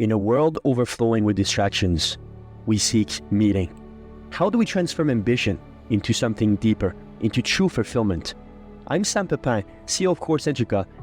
In a world overflowing with distractions, we seek meaning. How do we transform ambition into something deeper, into true fulfillment? I'm Sam Pepin, CEO of Coulter,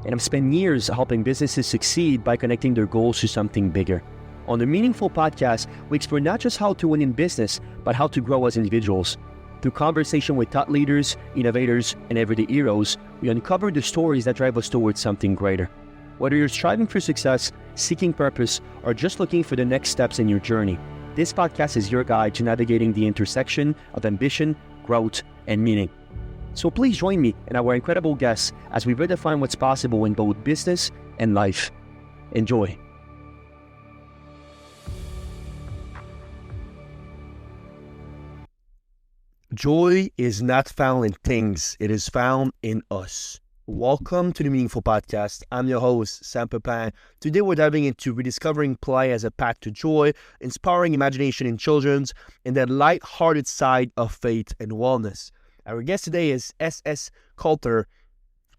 and I've spent years helping businesses succeed by connecting their goals to something bigger. On the Meaningful podcast, we explore not just how to win in business, but how to grow as individuals. Through conversation with thought leaders, innovators, and everyday heroes, we uncover the stories that drive us towards something greater. Whether you're striving for success, seeking purpose, or just looking for the next steps in your journey, this podcast is your guide to navigating the intersection of ambition, growth, and meaning. So please join me and our incredible guests as we redefine what's possible in both business and life. Enjoy. Joy is not found in things, it is found in us. Welcome to the Meaningful Podcast. I'm your host, Sam Pepin. Today we're diving into rediscovering play as a path to joy, inspiring imagination in children, and that lighthearted side of faith and wellness. Our guest today is S.S. Coulter,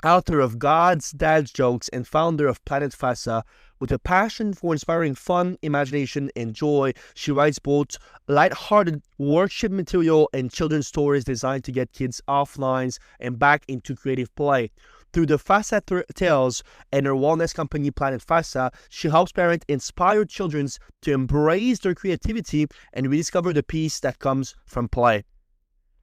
author of God's Dad Jokes and founder of Planet Fassa. With a passion for inspiring fun, imagination, and joy, she writes both lighthearted worship material and children's stories designed to get kids offline and back into creative play. Through the Fassa Tales and her wellness company Planet Fassa, she helps parents inspire children to embrace their creativity and rediscover the peace that comes from play.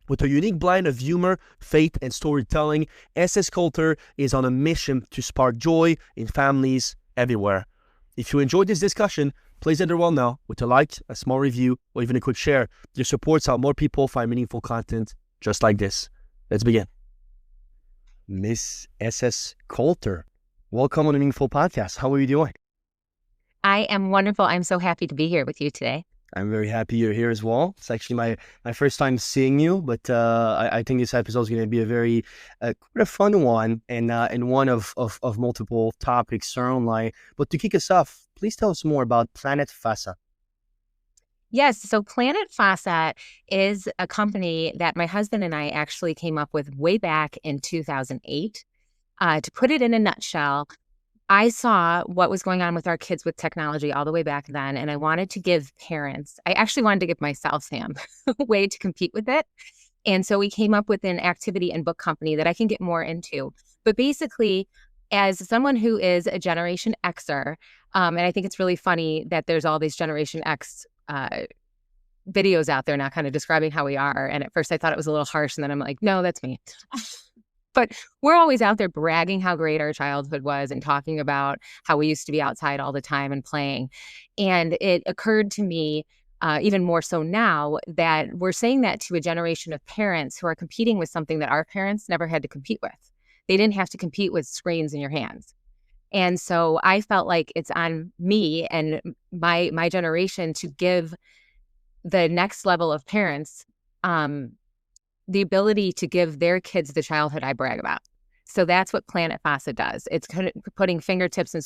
With a unique blend of humor, faith, and storytelling, S.S. Coulter is on a mission to spark joy in families everywhere. If you enjoyed this discussion, please let the world know with a like, a small review, or even a quick share. Your support helps more people find meaningful content just like this. Let's begin. Miss S.S. Coulter, welcome on the Meaningful Podcast. How are you doing? I am wonderful. I'm so happy to be here with you today. I'm very happy you're here as well. It's actually my first time seeing you, but I think this episode is going to be a very quite a fun one and one of multiple topics certainly. But to kick us off, please tell us more about Planet Fassa. Yes, so Planet Fassa is a company that my husband and I actually came up with way back in 2008. To put it in a nutshell, I saw what was going on with our kids with technology all the way back then, and I wanted to give parents, I actually wanted to give myself, Sam, a way to compete with it. And so we came up with an activity and book company that I can get more into. But basically, as someone who is a Generation Xer, and I think it's really funny that there's all these Generation X videos out there now kind of describing how we are. And at first I thought it was a little harsh, and then I'm like, no, that's me. But we're always out there bragging how great our childhood was and talking about how we used to be outside all the time and playing. And it occurred to me, even more so now, that we're saying that to a generation of parents who are competing with something that our parents never had to compete with. They didn't have to compete with screens in your hands. And so I felt like it's on me and my generation to give the next level of parents the ability to give their kids the childhood I brag about. So that's what Planet Fassa does. It's kind of putting fingertips and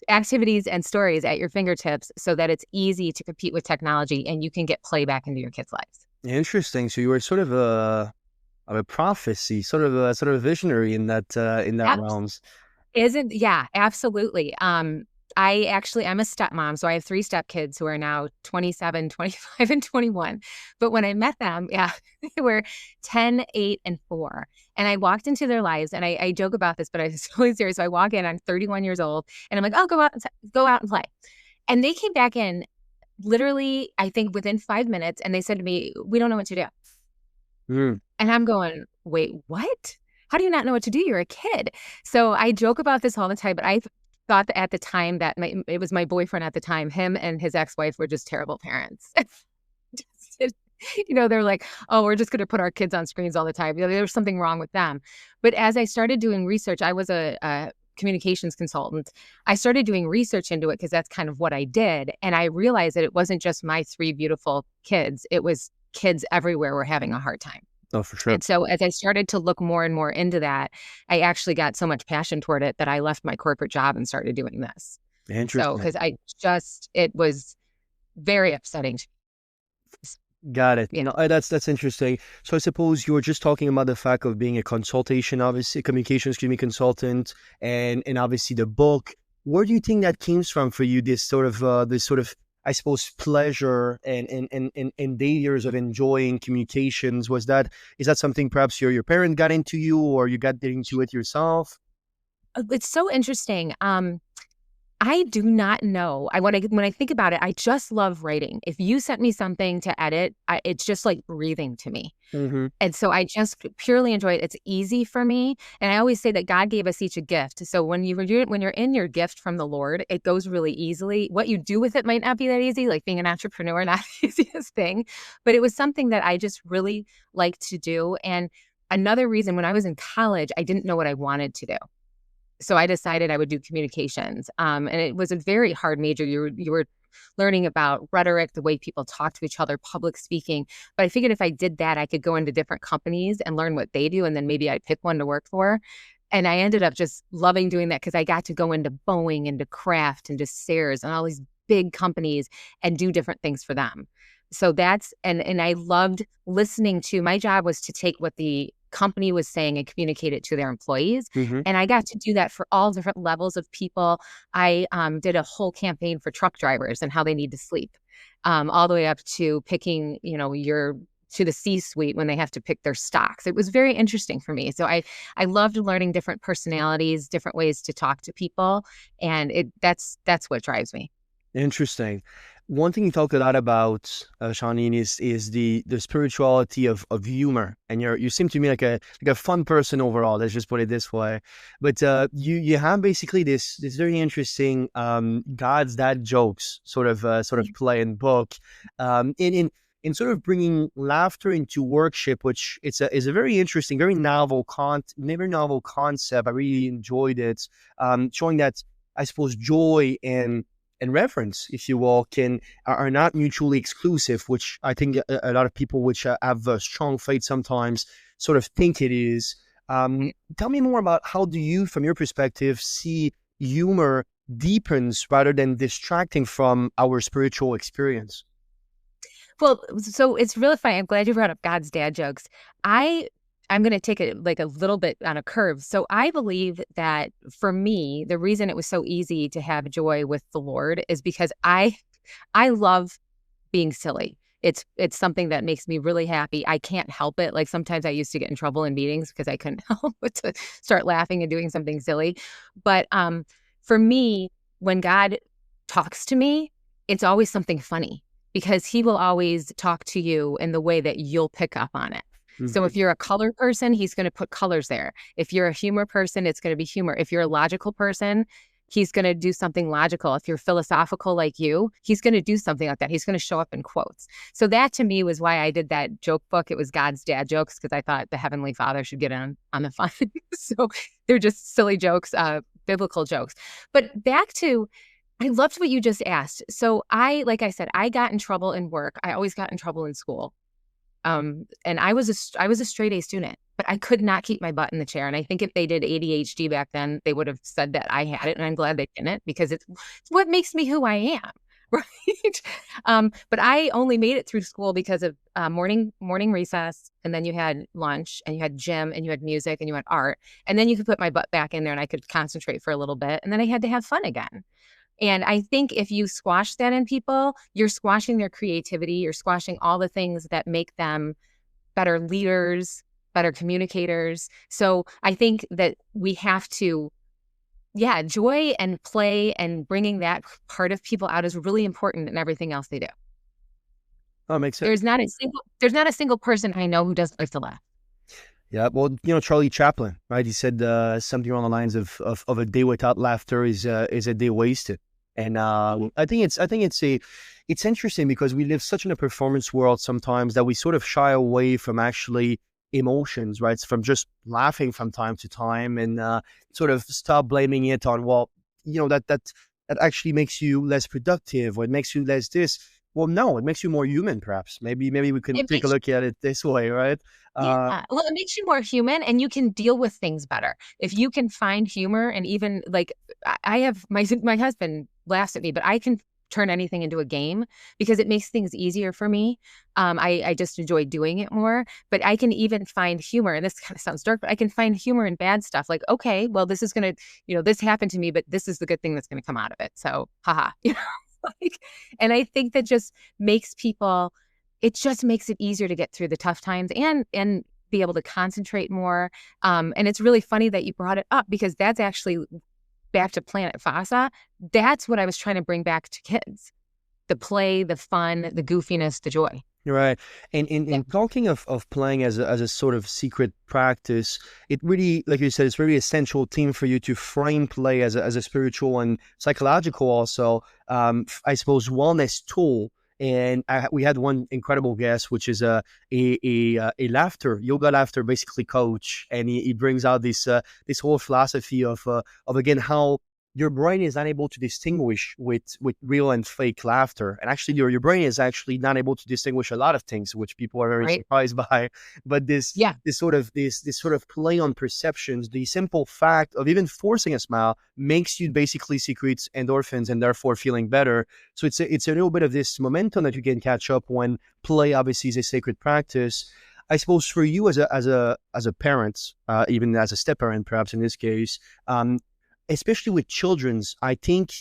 activities and stories at your fingertips so that it's easy to compete with technology and you can get play back into your kids' lives. Interesting. So you were sort of a prophecy, sort of a visionary in that realms. Yeah, absolutely. I'm a stepmom, so I have 3 stepkids who are now 27, 25, and 21. But when I met them, they were 10, 8, and 4. And I walked into their lives, and I joke about this, but I'm really serious. So I walk in, I'm 31 years old, and I'm like, oh, go out and play. And they came back in literally, I think within 5 minutes, and they said to me, we don't know what to do. And I'm going, wait, what? How do you not know what to do? You're a kid. So I joke about this all the time, but I thought that at the time that it was my boyfriend at the time, him and his ex-wife were just terrible parents. They're like, oh, we're just going to put our kids on screens all the time. There was something wrong with them. But as I started doing research, I was a communications consultant. I started doing research into it because that's kind of what I did. And I realized that it wasn't just my 3 beautiful kids. It was kids everywhere were having a hard time. Oh, for sure. And so as I started to look more and more into that, I actually got so much passion toward it that I left my corporate job and started doing this. Interesting. So, because it was very upsetting to me. Got it. That's interesting. So I suppose you were just talking about the fact of being a communications consultant, and obviously the book Where do you think that comes from for you? This sort of, I suppose, pleasure and day years of enjoying communications. Is that something perhaps your parent got into you, or you got into it yourself? It's so interesting. I do not know. When I think about it, I just love writing. If you sent me something to edit, it's just like breathing to me. Mm-hmm. And so I just purely enjoy it. It's easy for me. And I always say that God gave us each a gift. So when you're in your gift from the Lord, it goes really easily. What you do with it might not be that easy, like being an entrepreneur, not the easiest thing. But it was something that I just really liked to do. And another reason, when I was in college, I didn't know what I wanted to do. So I decided I would do communications. And it was a very hard major. You were learning about rhetoric, the way people talk to each other, public speaking. But I figured if I did that, I could go into different companies and learn what they do. And then maybe I'd pick one to work for. And I ended up just loving doing that because I got to go into Boeing, into Kraft, into Sears, and all these big companies and do different things for them. So and I loved listening to, my job was to take what the company was saying and communicate it to their employees. Mm-hmm. And I got to do that for all different levels of people. I did a whole campaign for truck drivers and how they need to sleep, all the way up to picking, to the C-suite when they have to pick their stocks. It was very interesting for me. So I loved learning different personalities, different ways to talk to people. And that's what drives me. Interesting. One thing you talked a lot about, Shawneen, is the spirituality of humor, and you seem to me like a fun person overall. Let's just put it this way. But you have basically this very interesting God's dad jokes sort of play and book, in sort of bringing laughter into worship, which is a very interesting, very novel concept. I really enjoyed it, showing that, I suppose, joy and reverence, if you will, are not mutually exclusive, which I think a lot of people which have a strong faith sometimes sort of think it is. Tell me more about, how do you, from your perspective, see humor deepens rather than distracting from our spiritual experience? Well, so it's really funny. I'm glad you brought up God's dad jokes. I'm going to take it like a little bit on a curve. So I believe that for me, the reason it was so easy to have joy with the Lord is because I love being silly. It's something that makes me really happy. I can't help it. Like sometimes I used to get in trouble in meetings because I couldn't help but to start laughing and doing something silly. But for me, when God talks to me, it's always something funny because he will always talk to you in the way that you'll pick up on it. So if you're a color person, he's going to put colors there. If you're a humor person, it's going to be humor. If you're a logical person, he's going to do something logical. If you're philosophical like you, he's going to do something like that. He's going to show up in quotes. So that to me was why I did that joke book. It was God's dad jokes because I thought the Heavenly Father should get on the fun. So they're just silly jokes, biblical jokes. But back to, I loved what you just asked. So like I said, I got in trouble in work. I always got in trouble in school. And I was a straight A student, but I could not keep my butt in the chair. And I think if they did ADHD back then, they would have said that I had it. And I'm glad they didn't, because it's what makes me who I am. Right. But I only made it through school because of morning recess. And then you had lunch and you had gym and you had music and you had art. And then you could put my butt back in there and I could concentrate for a little bit. And then I had to have fun again. And I think if you squash that in people, you're squashing their creativity, you're squashing all the things that make them better leaders, better communicators. So I think that we have to, joy and play and bringing that part of people out is really important in everything else they do. Oh, makes sense. There's not a single person I know who doesn't like to laugh. Yeah, well, Charlie Chaplin, right? He said something along the lines of a day without laughter is a day wasted. And I think it's interesting because we live such in a performance world sometimes that we sort of shy away from actually emotions, right? From just laughing from time to time and sort of stop blaming it on, well, that actually makes you less productive or it makes you less this. Well, no, it makes you more human, perhaps. Maybe we can take a look at it this way, right? Yeah. Well, it makes you more human and you can deal with things better. If you can find humor, and even like I have my husband laughs at me, but I can turn anything into a game because it makes things easier for me. I just enjoy doing it more, but I can even find humor, and this kind of sounds dark, but I can find humor in bad stuff. Like, okay, well, this is going to, this happened to me, but this is the good thing that's going to come out of it. So, haha, like, and I think that just makes people, it just makes it easier to get through the tough times and be able to concentrate more. And it's really funny that you brought it up because that's actually back to Planet Fassa. That's what I was trying to bring back to kids. The play, the fun, the goofiness, the joy. Right. And talking of playing as a sort of secret practice, it really, like you said, it's really essential theme for you to frame play as a spiritual and psychological also, I suppose, wellness tool. And we had one incredible guest, which is a yoga laughter basically coach, and he brings out this whole philosophy of again how your brain is not able to distinguish with real and fake laughter, and actually your brain is actually not able to distinguish a lot of things, which people are very surprised by. But this sort of play on perceptions, the simple fact of even forcing a smile makes you basically secrete endorphins and therefore feeling better. So it's a little bit of this momentum that you can catch up when play obviously is a sacred practice. I suppose for you as a parent, even as a step parent, perhaps in this case, especially with children's, I think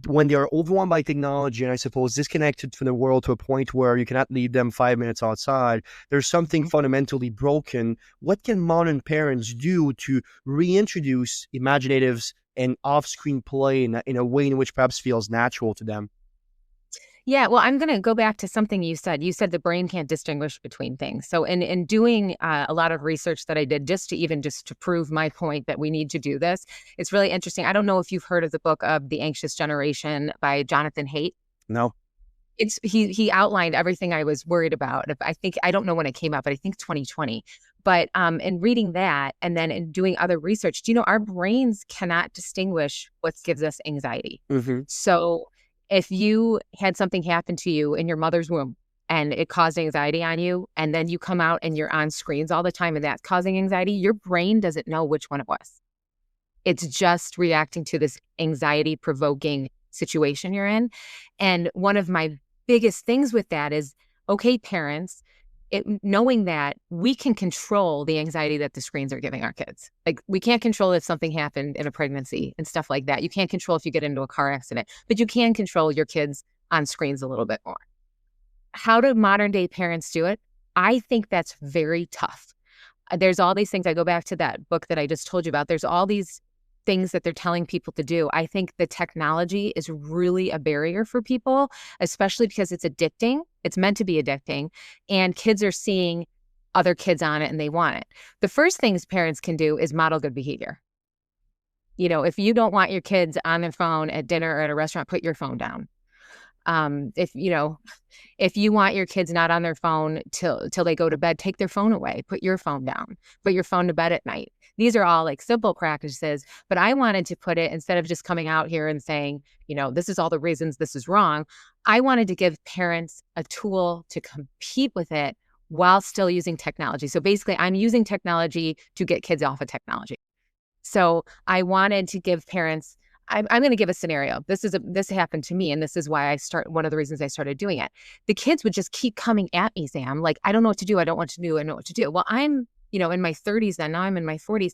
when they are overwhelmed by technology and I suppose disconnected from the world to a point where you cannot leave them 5 minutes outside, there's something fundamentally broken. What can modern parents do to reintroduce imaginatives and off-screen play in a way in which perhaps feels natural to them? Yeah, well, I'm going to go back to something you said. You said the brain can't distinguish between things. So in doing a lot of research that I did just to prove my point that we need to do this, it's really interesting. I don't know if you've heard of the book of The Anxious Generation by Jonathan Haidt. No. He outlined everything I was worried about. I don't know when it came out, but I think 2020. But in reading that and then in doing other research, our brains cannot distinguish what gives us anxiety. Mm-hmm. So if you had something happen to you in your mother's womb and it caused anxiety on you, and then you come out and you're on screens all the time and that's causing anxiety, your brain doesn't know which one it was. It's just reacting to this anxiety provoking situation you're in. And one of my biggest things with that is, okay, parents, knowing that we can control the anxiety that the screens are giving our kids. Like, we can't control if something happened in a pregnancy and stuff like that. You can't control if you get into a car accident, but you can control your kids on screens a little bit more. How do modern day parents do it? I think that's very tough. There's all these things. I go back to that book that I just told you about. There's all these things that they're telling people to do. I think the technology is really a barrier for people, especially because it's addicting. It's meant to be addicting, and kids are seeing other kids on it and they want it. The first things parents can do is model good behavior. If you don't want your kids on their phone at dinner or at a restaurant, put your phone down. If you want your kids not on their phone till they go to bed, take their phone away, put your phone down, put your phone to bed at night. These are all like simple practices, but I wanted to put it, instead of just coming out here and saying, this is all the reasons this is wrong, I wanted to give parents a tool to compete with it while still using technology. So basically, I'm using technology to get kids off of technology. So I wanted to give parents, I'm going to give a scenario. This happened to me, and this is why one of the reasons I started doing it. The kids would just keep coming at me, Sam, like, I don't know what to do. I don't want to do. I know what to do. Well, I'm, in my 30s then. Now I'm in my 40s.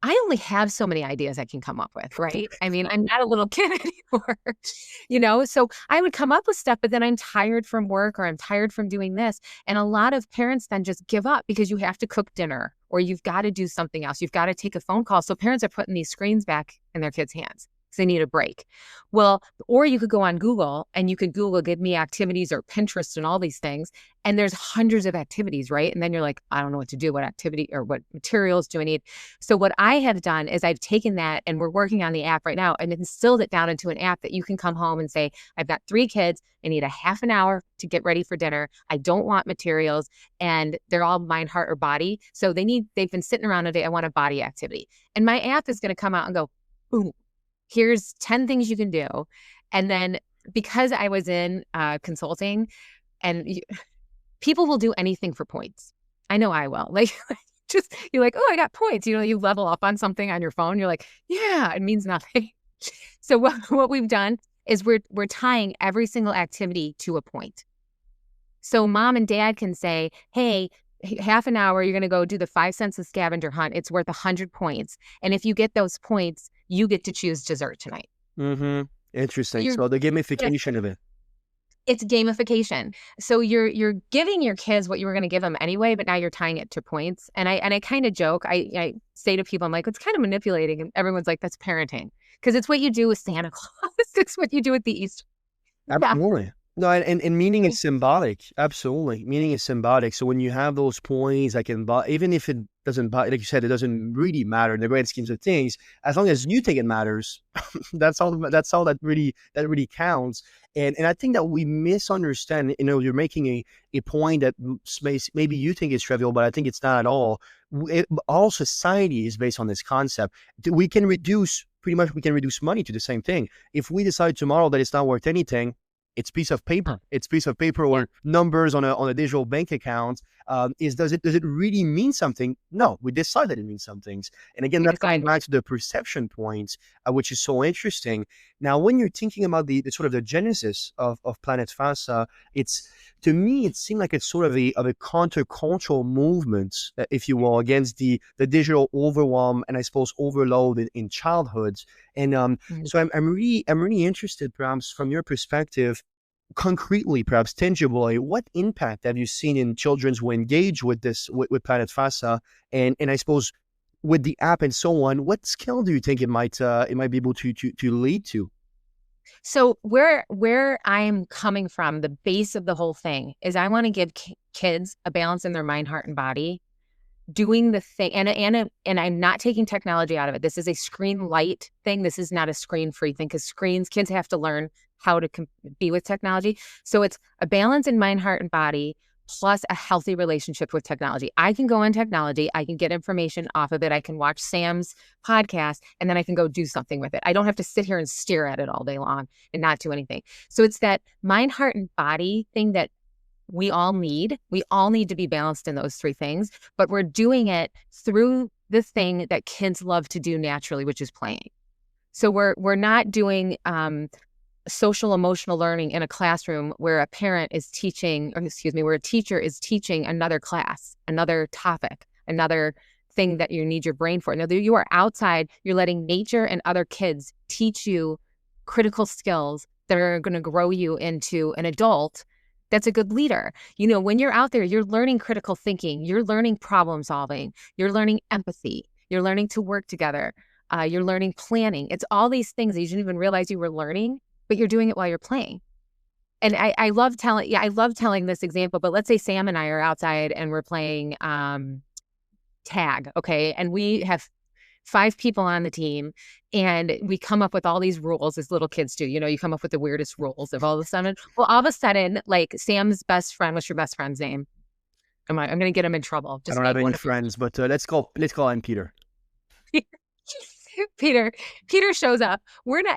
I only have so many ideas I can come up with, right? I mean, I'm not a little kid anymore, So I would come up with stuff, but then I'm tired from work or I'm tired from doing this. And a lot of parents then just give up because you have to cook dinner or you've got to do something else. You've got to take a phone call. So parents are putting these screens back in their kids' hands. They need a break. Well, or you could go on Google and you could Google, give me activities, or Pinterest and all these things. And there's hundreds of activities, right? And then you're like, I don't know what to do. What activity or what materials do I need? So what I have done is I've taken that, and we're working on the app right now, and instilled it down into an app that you can come home and say, I've got 3 kids. I need a half an hour to get ready for dinner. I don't want materials, and they're all mind, heart, or body. So they've been sitting around all day. I want a body activity. And my app is going to come out and go, boom. Here's 10 things you can do. And then because I was in consulting, and people will do anything for points. I know I will. Like, you're like, oh, I got points. You level up on something on your phone. You're like, yeah, it means nothing. So what we've done is we're tying every single activity to a point. So mom and dad can say, hey, half an hour, you're going to go do the 5 cents of scavenger hunt. It's worth 100 points. And if you get those points, you get to choose dessert tonight. Mm-hmm. Interesting. You're, So the gamification of it. it's gamification. So you're giving your kids what you were going to give them anyway, but now you're tying it to points. And I kind of joke. I say to people, I'm like, it's kind of manipulating. And everyone's like, that's parenting. Because it's what you do with Santa Claus. It's what you do with the Easter. Absolutely. No, and meaning is symbolic. Absolutely. Meaning is symbolic. So when you have those points, even if it doesn't, like you said, it doesn't really matter in the grand schemes of things, as long as you think it matters, that's all that really counts. And I think that we misunderstand, you're making a point that maybe you think is trivial, but I think it's not at all. All society is based on this concept. We can reduce money to the same thing. If we decide tomorrow that it's not worth anything, it's piece of paper. It's piece of paper or numbers on a digital bank account. Does it really mean something? No, we decide that it means some things. And again, that comes back to the perception points, which is so interesting. Now, when you're thinking about the sort of the genesis of Planet Fassa, to me, it seemed like it's sort of a countercultural movement, if you will, against the digital overwhelm and I suppose overload in childhoods. And so I'm really interested, perhaps from your perspective, concretely, perhaps tangibly, what impact have you seen in children who engage with this with Planet Fassa, and I suppose with the app and so on? What skill do you think it might be able to lead to? So where I'm coming from, the base of the whole thing is I want to give kids a balance in their mind, heart, and body, doing the thing. And I'm not taking technology out of it. This is a screen light thing. This is not a screen free thing, because kids have to learn how to be with technology. So it's a balance in mind, heart, and body, plus a healthy relationship with technology. I can go on technology. I can get information off of it. I can watch Sam's podcast, and then I can go do something with it. I don't have to sit here and stare at it all day long and not do anything. So it's that mind, heart, and body thing that we all need. We all need to be balanced in those three things, but we're doing it through the thing that kids love to do naturally, which is playing. So we're not doing social emotional learning in a classroom where a parent is teaching, where a teacher is teaching another class, another topic, another thing that you need your brain for. Now, you are outside, you're letting nature and other kids teach you critical skills that are going to grow you into an adult that's a good leader. When you're out there, you're learning critical thinking, you're learning problem solving, you're learning empathy, you're learning to work together, you're learning planning. It's all these things that you didn't even realize you were learning, but you're doing it while you're playing. And I love telling this example, but let's say Sam and I are outside and we're playing tag, okay? And we have 5 people on the team, and we come up with all these rules, as little kids do. You come up with the weirdest rules of all of a sudden. Well, all of a sudden, like Sam's best friend, what's your best friend's name? I'm going to get him in trouble. I don't have any friends, but let's call him Peter. Peter shows up.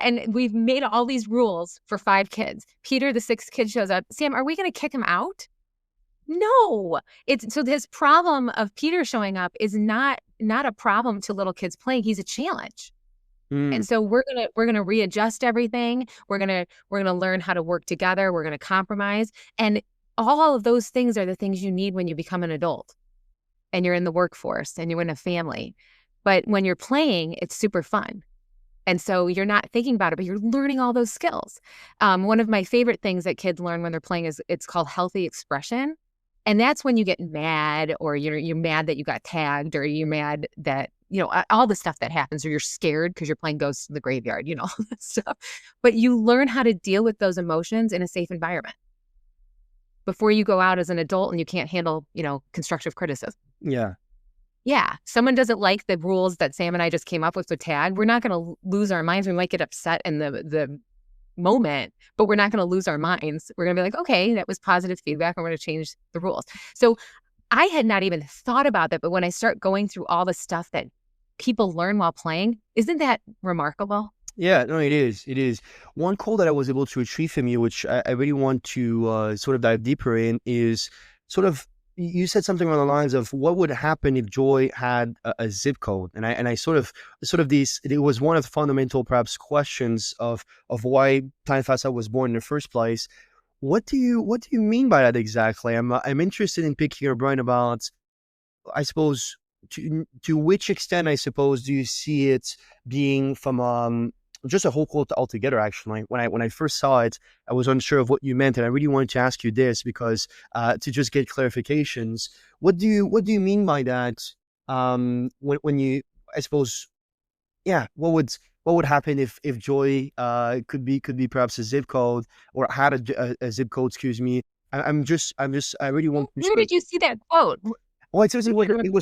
And we've made all these rules for 5 kids. Peter, the 6th kid, shows up. Sam, are we going to kick him out? No. So this problem of Peter showing up is not a problem to little kids playing. He's a challenge. And so we're gonna readjust everything. We're gonna learn how to work together. We're gonna compromise. And all of those things are the things you need when you become an adult and you're in the workforce and you're in a family. But when you're playing, it's super fun. And so you're not thinking about it, but you're learning all those skills. One of my favorite things that kids learn when they're playing is it's called healthy expression. And that's when you get mad, or you're mad that you got tagged, or you're mad that, all the stuff that happens, or you're scared because you're playing Ghosts in the Graveyard, all that stuff. But you learn how to deal with those emotions in a safe environment before you go out as an adult and you can't handle, constructive criticism. Yeah. Yeah. Someone doesn't like the rules that Sam and I just came up with tag. We're not going to lose our minds. We might get upset in the moment, but we're not going to lose our minds. We're going to be like, okay, that was positive feedback. I'm going to change the rules. So I had not even thought about that. But when I start going through all the stuff that people learn while playing, isn't that remarkable? Yeah, no, it is. It is. One quote that I was able to retrieve from you, which I really want to sort of dive deeper in, is sort of you said something along the lines of what would happen if Joy had a zip code, and I sort of these. It was one of the fundamental perhaps questions of why Planet Fassa was born in the first place. What do you mean by that exactly? I'm interested in picking your brain about, I suppose, to which extent, I suppose, do you see it being from just a whole quote altogether? Actually, when I first saw it, I was unsure of what you meant, and I really wanted to ask you this because to just get clarifications. What do you mean by that? When you, I suppose, yeah, what would happen if Joy could be perhaps a zip code, or had a zip code? Excuse me. I really want to Where sort of. did you see that quote? Well, it was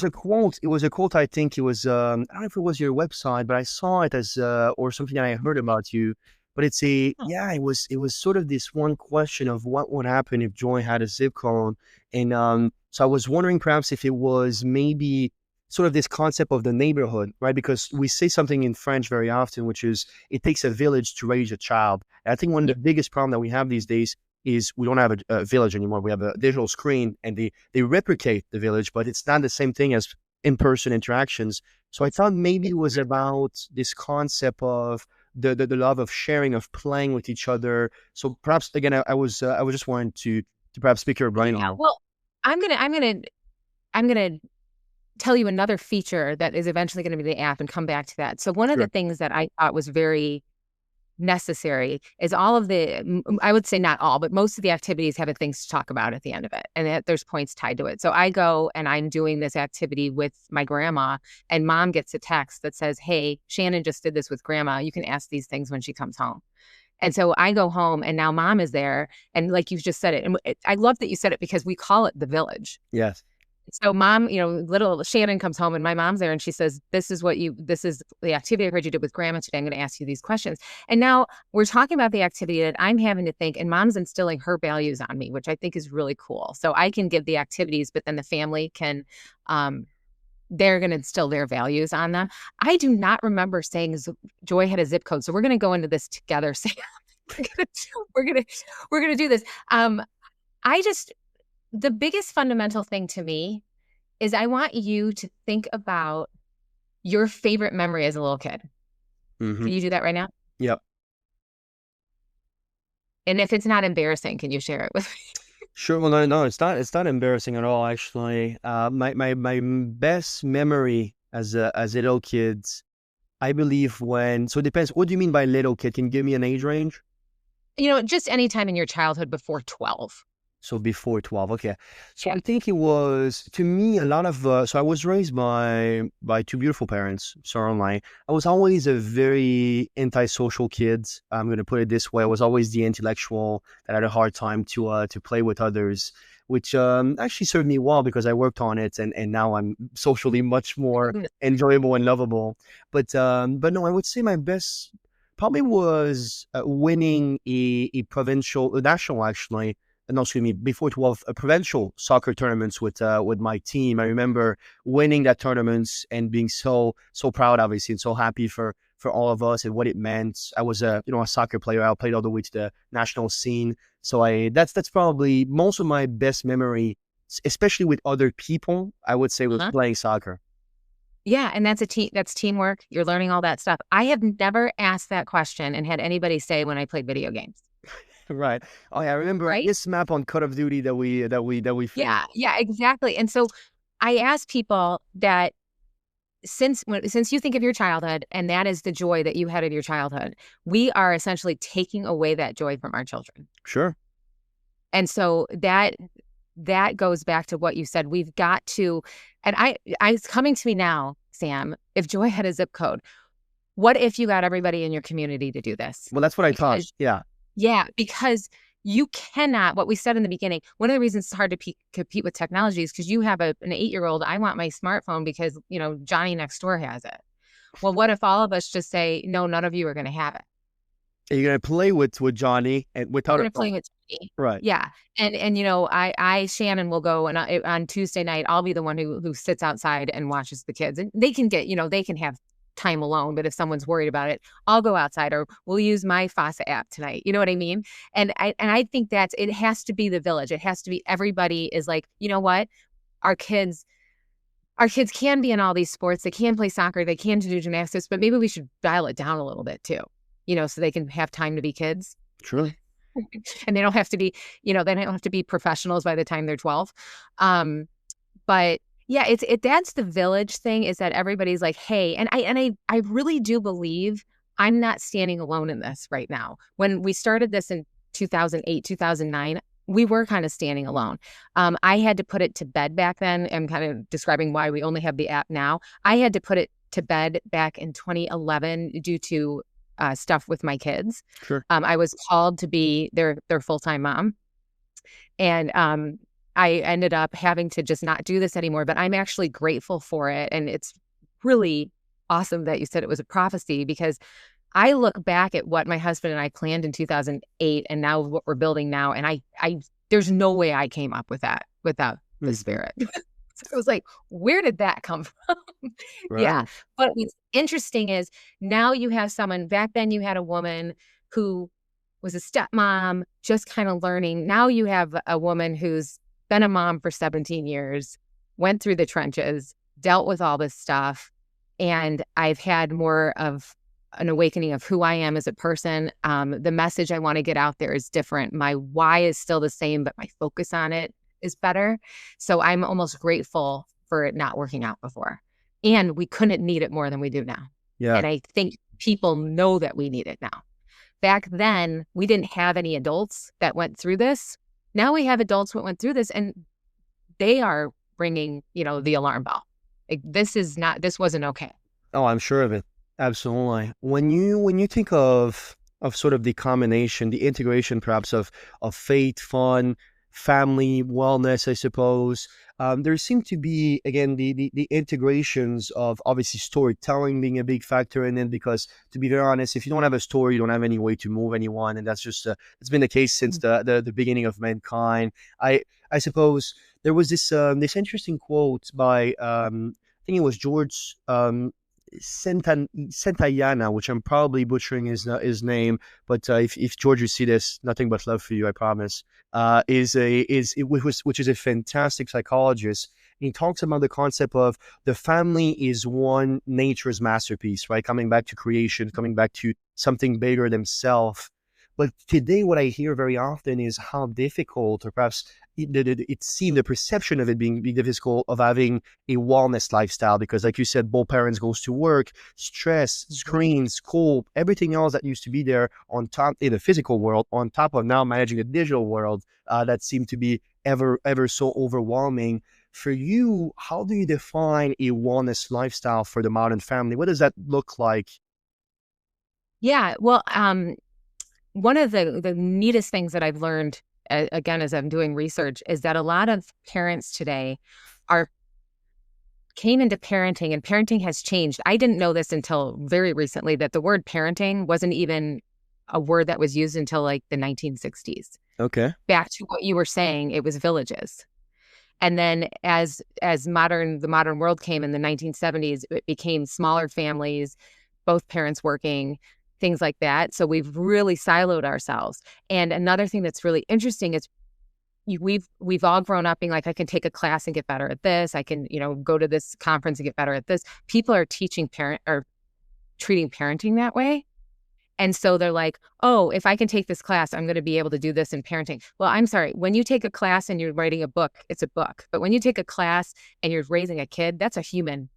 a quote. It was a quote. I think it was. I don't know if it was your website, but I saw it as or something that I heard about you. But it's a Oh, yeah. It was sort of this one question of what would happen if Joy had a zip code, and so I was wondering perhaps if it was maybe sort of this concept of the neighborhood, right? Because we say something in French very often, which is it takes a village to raise a child. And I think one of yeah, the biggest problem that we have these days is we don't have a village anymore. We have a digital screen, and they replicate the village, but it's not the same thing as in-person interactions. So I thought maybe it was about this concept of the love of sharing, of playing with each other. So perhaps again, I was just wanting to perhaps pick your brain yeah. on. Well, I'm gonna tell you another feature that is eventually going to be the app and come back to that. So one of the Sure. things that I thought was very necessary is all of the I would say not all, but most of the activities have things to talk about at the end of it, and that there's points tied to it. So I go and I'm doing this activity with my grandma, and mom gets a text that says, "Hey, Shannon just did this with grandma. You can ask these things when she comes home." And so I go home and now mom is there, and like you just said it, and I love that you said it because we call it the village. Yes. So mom, little Shannon comes home and my mom's there and she says, this is the activity I heard you did with grandma today. I'm going to ask you these questions. And now we're talking about the activity that I'm having to think, and mom's instilling her values on me, which I think is really cool. So I can give the activities, but then the family can, they're going to instill their values on them. I do not remember saying Joy had a zip code. So we're going to go into this together. Sam. we're going to, we're going to, we're going to do this. I just, the biggest fundamental thing to me is I want you to think about your favorite memory as a little kid. Mm-hmm. Can you do that right now? Yep. And if it's not embarrassing, can you share it with me? Sure. Well, no, no, it's not embarrassing at all, actually. My best memory as a little kid, I believe when, so it depends. What do you mean by little kid? Can you give me an age range? Just any time in your childhood before 12. So before 12, okay. So I think it was, to me, a lot of, so I was raised by two beautiful parents, sorry online. I was always a very antisocial kid. I'm going to put it this way. I was always the intellectual that had a hard time to play with others, which actually served me well because I worked on it, and now I'm socially much more Mm. enjoyable and lovable. But no, I would say my best probably was winning a provincial, a national actually, no, excuse me, before 12, provincial soccer tournaments with my team. I remember winning that tournaments and being so proud, obviously, and so happy for all of us and what it meant. I was a soccer player. I played all the way to the national scene. So that's probably most of my best memory, especially with other people. I would say was Uh-huh. playing soccer. Yeah, and that's teamwork. You're learning all that stuff. I have never asked that question and had anybody say when I played video games, Right. Oh yeah, I remember right? this map on Call of Duty that we finished. Yeah, yeah, exactly. And so I ask people that since you think of your childhood and that is the joy that you had of your childhood, we are essentially taking away that joy from our children. Sure. And so that goes back to what you said. We've got to, and it's coming to me now, Sam, if joy had a zip code, what if you got everybody in your community to do this? Well, that's what I thought. Because Yeah. yeah, because you cannot, what we said in the beginning, one of the reasons it's hard to compete with technology is because you have an 8-year-old, I want my smartphone because, Johnny next door has it. Well, what if all of us just say, no, none of you are going to have it? You're gonna play with Johnny and We're without a going to play phone. with Johnny. Right. Yeah. And Shannon will go and on Tuesday night, I'll be the one who sits outside and watches the kids and they can get, they can have time alone, but if someone's worried about it, I'll go outside, or we'll use my Fassa app tonight. You know what I mean? And I think it has to be the village. It has to be everybody is like, you know what? Our kids can be in all these sports. They can play soccer. They can do gymnastics, but maybe we should dial it down a little bit too, so they can have time to be kids. Truly. And they don't have to be, they don't have to be professionals by the time they're 12. But yeah, that's the village thing, is that everybody's like, hey, and I really do believe I'm not standing alone in this right now. When we started this in 2008, 2009, we were kind of standing alone. I had to put it to bed back then. I'm kind of describing why we only have the app now. I had to put it to bed back in 2011 due to stuff with my kids. Sure. I was called to be their full-time mom. And I ended up having to just not do this anymore, but I'm actually grateful for it. And it's really awesome that you said it was a prophecy, because I look back at what my husband and I planned in 2008 and now what we're building now. And I there's no way I came up with that without the Spirit. So I was like, where did that come from? Right. Yeah. But what's interesting is now you have someone, back then you had a woman who was a stepmom, just kind of learning. Now you have a woman who's been a mom for 17 years, went through the trenches, dealt with all this stuff. And I've had more of an awakening of who I am as a person. The message I want to get out there is different. My why is still the same, but my focus on it is better. So I'm almost grateful for it not working out before. And we couldn't need it more than we do now. Yeah. And I think people know that we need it now. Back then, we didn't have any adults that went through this. Now we have adults that went through this, and they are ringing, the alarm bell. Like, this wasn't okay. Oh, I'm sure of it. Absolutely. When you think of sort of the combination, the integration perhaps of faith, fun, family, wellness, I suppose, there seem to be, again, the integrations of obviously storytelling being a big factor in it, because to be very honest, if you don't have a story, you don't have any way to move anyone. And that's just, it's been the case since the beginning of mankind. I suppose there was this interesting quote by, I think it was George Santayana, which I'm probably butchering his name, but if George, you see this, nothing but love for you, I promise. Which is a fantastic psychologist. He talks about the concept of the family is one nature's masterpiece, right? Coming back to creation, coming back to something bigger than self. But today, what I hear very often is how difficult, or perhaps it's seen, the perception of it being difficult, of having a wellness lifestyle, because like you said, both parents goes to work, stress, screens, school, everything else that used to be there on top in the physical world, on top of now managing the digital world, that seemed to be ever so overwhelming. For you, how do you define a wellness lifestyle for the modern family? What does that look like? Yeah, well, one of the neatest things that I've learned, again, as I'm doing research, is that a lot of parents today came into parenting, and parenting has changed. I didn't know this until very recently, that the word parenting wasn't even a word that was used until like the 1960s. Okay. Back to what you were saying, it was villages. And then as the modern world came in the 1970s, it became smaller families, both parents working, things like that. So we've really siloed ourselves. And another thing that's really interesting is we've all grown up being like, I can take a class and get better at this. I can, go to this conference and get better at this. People are treating parenting that way. And so they're like, oh, if I can take this class, I'm going to be able to do this in parenting. Well, I'm sorry. When you take a class and you're writing a book, it's a book. But when you take a class and you're raising a kid, that's a human.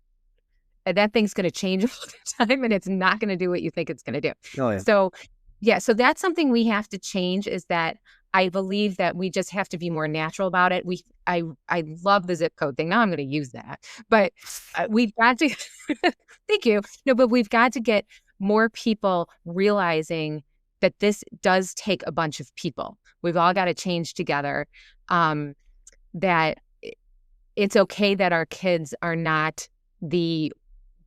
And that thing's going to change all the time, and it's not going to do what you think it's going to do. Oh, yeah. So that's something we have to change, is that I believe that we just have to be more natural about it. I love the zip code thing. Now I'm going to use that. But we've got to, thank you. No, but we've got to get more people realizing that this does take a bunch of people. We've all got to change together, that it's okay that our kids are not the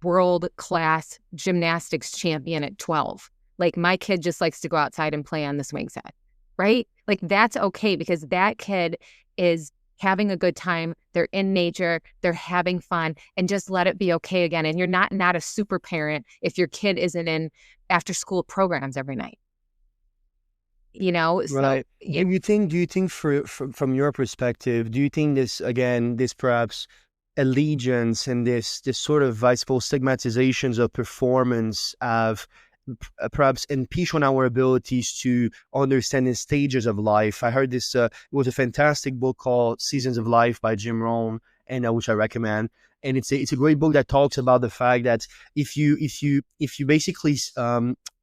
world-class gymnastics champion at 12. Like, my kid just likes to go outside and play on the swing set, right? Like, that's okay, because that kid is having a good time, they're in nature, they're having fun, and just let it be okay again. And you're not a super parent if your kid isn't in after school programs every night. So Right. Do you think from your perspective, do you think this perhaps allegiance and this sort of, I suppose, stigmatizations of performance have perhaps impinge on our abilities to understand the stages of life? I heard this, it was a fantastic book called Seasons of Life by Jim Rohn, and which I recommend. And it's a great book that talks about the fact that if you basically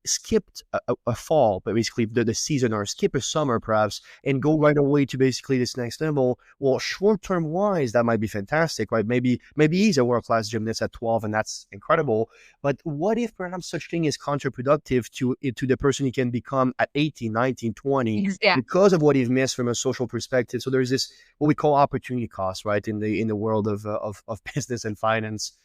skipped a fall, but basically the season, or skip a summer perhaps, and go right away to basically this next level, well, short-term wise, that might be fantastic, right? Maybe he's a world-class gymnast at 12 and that's incredible. But what if perhaps such thing is counterproductive to the person he can become at 18, 19, 20 yeah. because of what he's missed from a social perspective? So there's this, what we call opportunity cost, right? In the world of business and finance.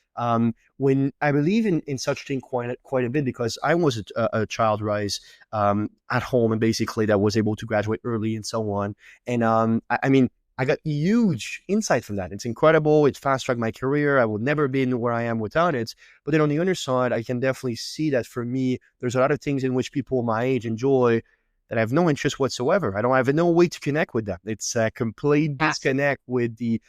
When I believe in such thing quite a bit, because I was a child rise at home, and basically that was able to graduate early and so on. And I mean, I got huge insight from that. It's incredible. It fast tracked my career. I would never been where I am without it. But then on the other side, I can definitely see that for me, there's a lot of things in which people my age enjoy that I have no interest whatsoever. I don't have no way to connect with them. It's a complete disconnect with the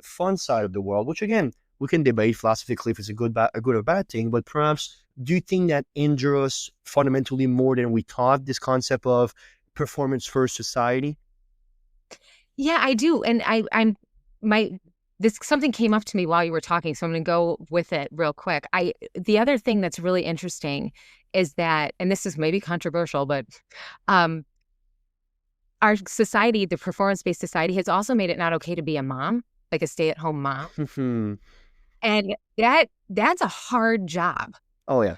fun side of the world, which again, we can debate philosophically if it's a good or bad thing, but perhaps, do you think that injures us fundamentally more than we thought, this concept of performance first society? Yeah, I do. And something came up to me while you were talking, so I'm going to go with it real quick. The other thing that's really interesting is that, and this is maybe controversial, but our society, the performance-based society, has also made it not okay to be a mom, like a stay-at-home mom. And that's a hard job. Oh, yeah.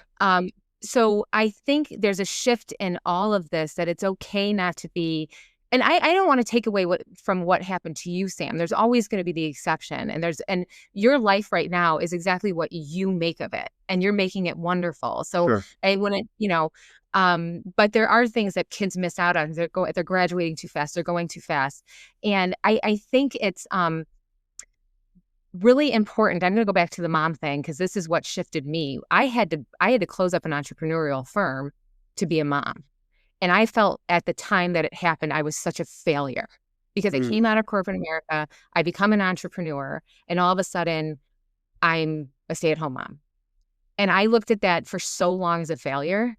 So I think there's a shift in all of this, that it's okay not to be, and I don't want to take away from what happened to you, Sam. There's always going to be the exception, and your life right now is exactly what you make of it, and you're making it wonderful. So Sure. I wouldn't, but there are things that kids miss out on. They're graduating too fast. They're going too fast. And I think it's, really important. I'm going to go back to the mom thing, because this is what shifted me. I had to close up an entrepreneurial firm to be a mom. And I felt at the time that it happened, I was such a failure, because I came out of corporate America, I become an entrepreneur, and all of a sudden I'm a stay-at-home mom. And I looked at that for so long as a failure.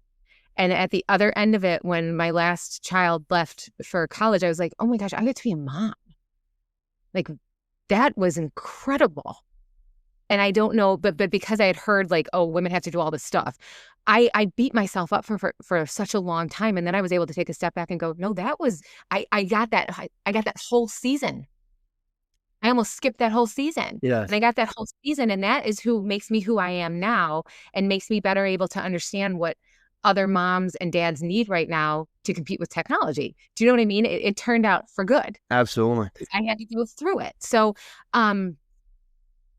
And at the other end of it, when my last child left for college, I was like, oh my gosh, I get to be a mom. Like, that was incredible. And I don't know, but because I had heard like, oh, women have to do all this stuff, I beat myself up for such a long time. And then I was able to take a step back and go, no, I got that whole season. I almost skipped that whole season. Yes. And I got that whole season. And that is who makes me who I am now, and makes me better able to understand what other moms and dads need right now to compete with technology. Do you know what I mean? It turned out for good. Absolutely. I had to go through it. So,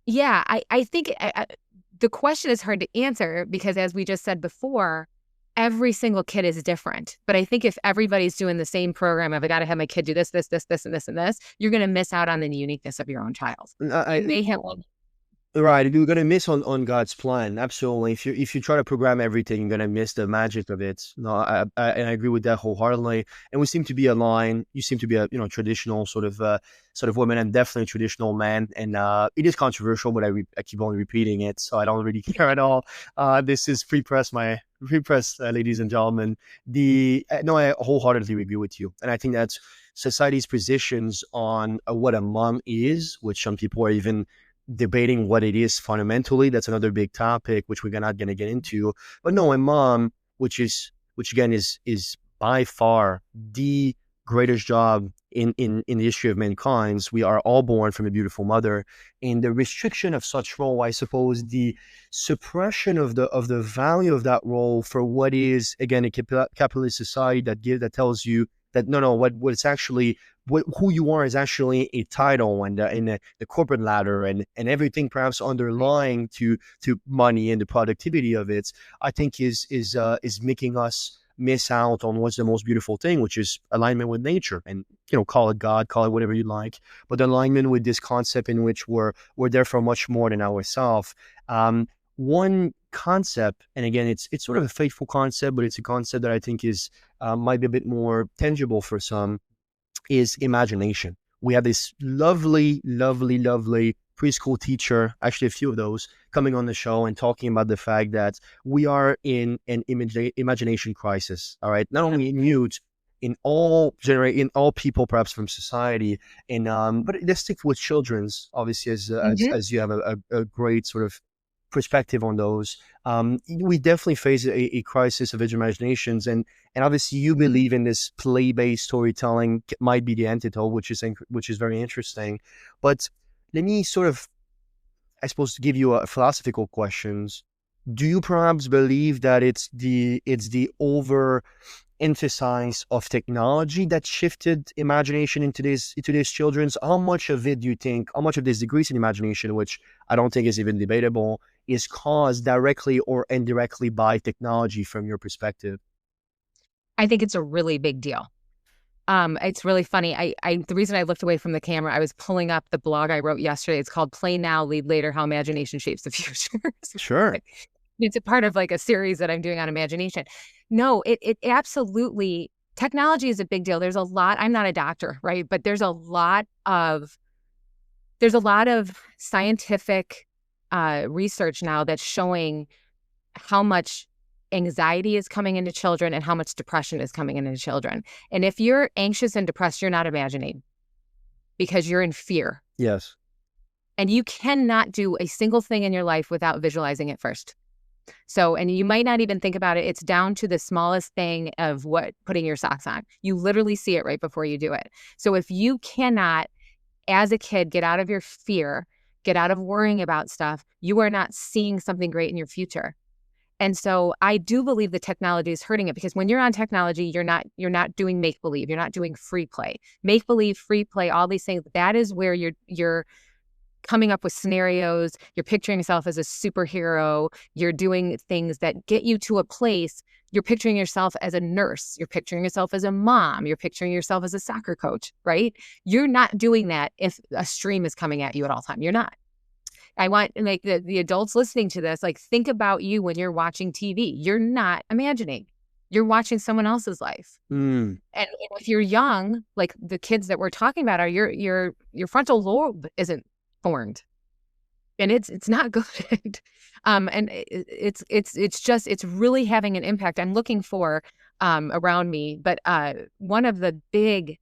yeah, I think the question is hard to answer, because as we just said before, every single kid is different. But I think if everybody's doing the same program of, I got to have my kid do this, this, this, this, and this, and this, you're going to miss out on the uniqueness of your own child. They have one. Right, you're gonna miss on God's plan. Absolutely. If you try to program everything, you're gonna miss the magic of it. No, and I agree with that wholeheartedly. And we seem to be aligned. You seem to be a traditional sort of woman, and definitely a traditional man. And it is controversial, but I keep on repeating it, so I don't really care at all. This is pre-press, ladies and gentlemen. No, I wholeheartedly agree with you, and I think that's society's positions on what a mom is, which some people are even debating what it is fundamentally. That's another big topic, which we're not going to get into. But no, a mom, which again is by far the greatest job in the history of mankind. We are all born from a beautiful mother, and the restriction of such role, I suppose, the suppression of the value of that role for what is, again, a capitalist society that tells you that what's actually who you are is actually a title, and in the corporate ladder, and everything perhaps underlying to money and the productivity of it, I think is making us miss out on what's the most beautiful thing, which is alignment with nature. And call it God, call it whatever you like, but alignment with this concept in which we're there for much more than ourselves. One concept, and again, it's sort of a faithful concept, but it's a concept that I think is might be a bit more tangible for some, is imagination. We have this lovely, lovely, lovely preschool teacher, actually a few of those, coming on the show and talking about the fact that we are in an imagination crisis. All right, not only in youth, in all people, perhaps from society, and but let's stick with children's, obviously, as you have a great sort of perspective on those. We definitely face a crisis of imaginations, and obviously you believe in this play-based storytelling might be the antidote, which is very interesting. But let me sort of, I suppose, to give you a philosophical questions. Do you perhaps believe that it's the over emphasis of technology that shifted imagination into today's children's? How much of it do you think, how much of this decrease in imagination, which I don't think is even debatable, is caused directly or indirectly by technology from your perspective? I think it's a really big deal. It's really funny. The reason I looked away from the camera, I was pulling up the blog I wrote yesterday. It's called Play Now, Lead Later, How Imagination Shapes the Future. Sure. It's a part of like a series that I'm doing on imagination. No, it absolutely, technology is a big deal. There's a lot, I'm not a doctor, right? But there's a lot of scientific research now that's showing how much anxiety is coming into children and how much depression is coming into children. And if you're anxious and depressed, you're not imagining because you're in fear. Yes. And you cannot do a single thing in your life without visualizing it first. So, and you might not even think about it. It's down to the smallest thing of putting your socks on. You literally see it right before you do it. So if you cannot, as a kid, get out of your fear, get out of worrying about stuff, you are not seeing something great in your future. And so I do believe the technology is hurting it, because when you're on technology, you're not doing make-believe. You're not doing free play. Make-believe, free play, all these things, that is where you're coming up with scenarios. You're picturing yourself as a superhero. You're doing things that get you to a place. You're picturing yourself as a nurse. You're picturing yourself as a mom. You're picturing yourself as a soccer coach, right? You're not doing that if a stream is coming at you at all time. You're not. I want, like, the adults listening to this, like, think about you when you're watching TV. You're not imagining. You're watching someone else's life. And if you're young, like the kids that we're talking about, are your frontal lobe isn't formed, and it's not good. And it's really having an impact. I'm looking for around me, but one of the big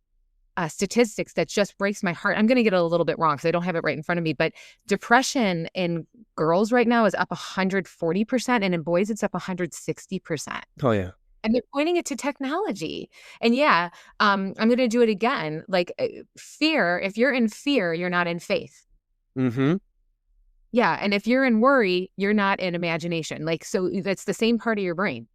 statistics that just breaks my heart. I'm going to get it a little bit wrong because I don't have it right in front of me, but depression in girls right now is up 140%, and in boys it's up 160%. Oh yeah. And they're pointing it to technology. And yeah, I'm going to do it again. Like, fear, if you're in fear, you're not in faith. Yeah. And if you're in worry, you're not in imagination. Like, so that's the same part of your brain.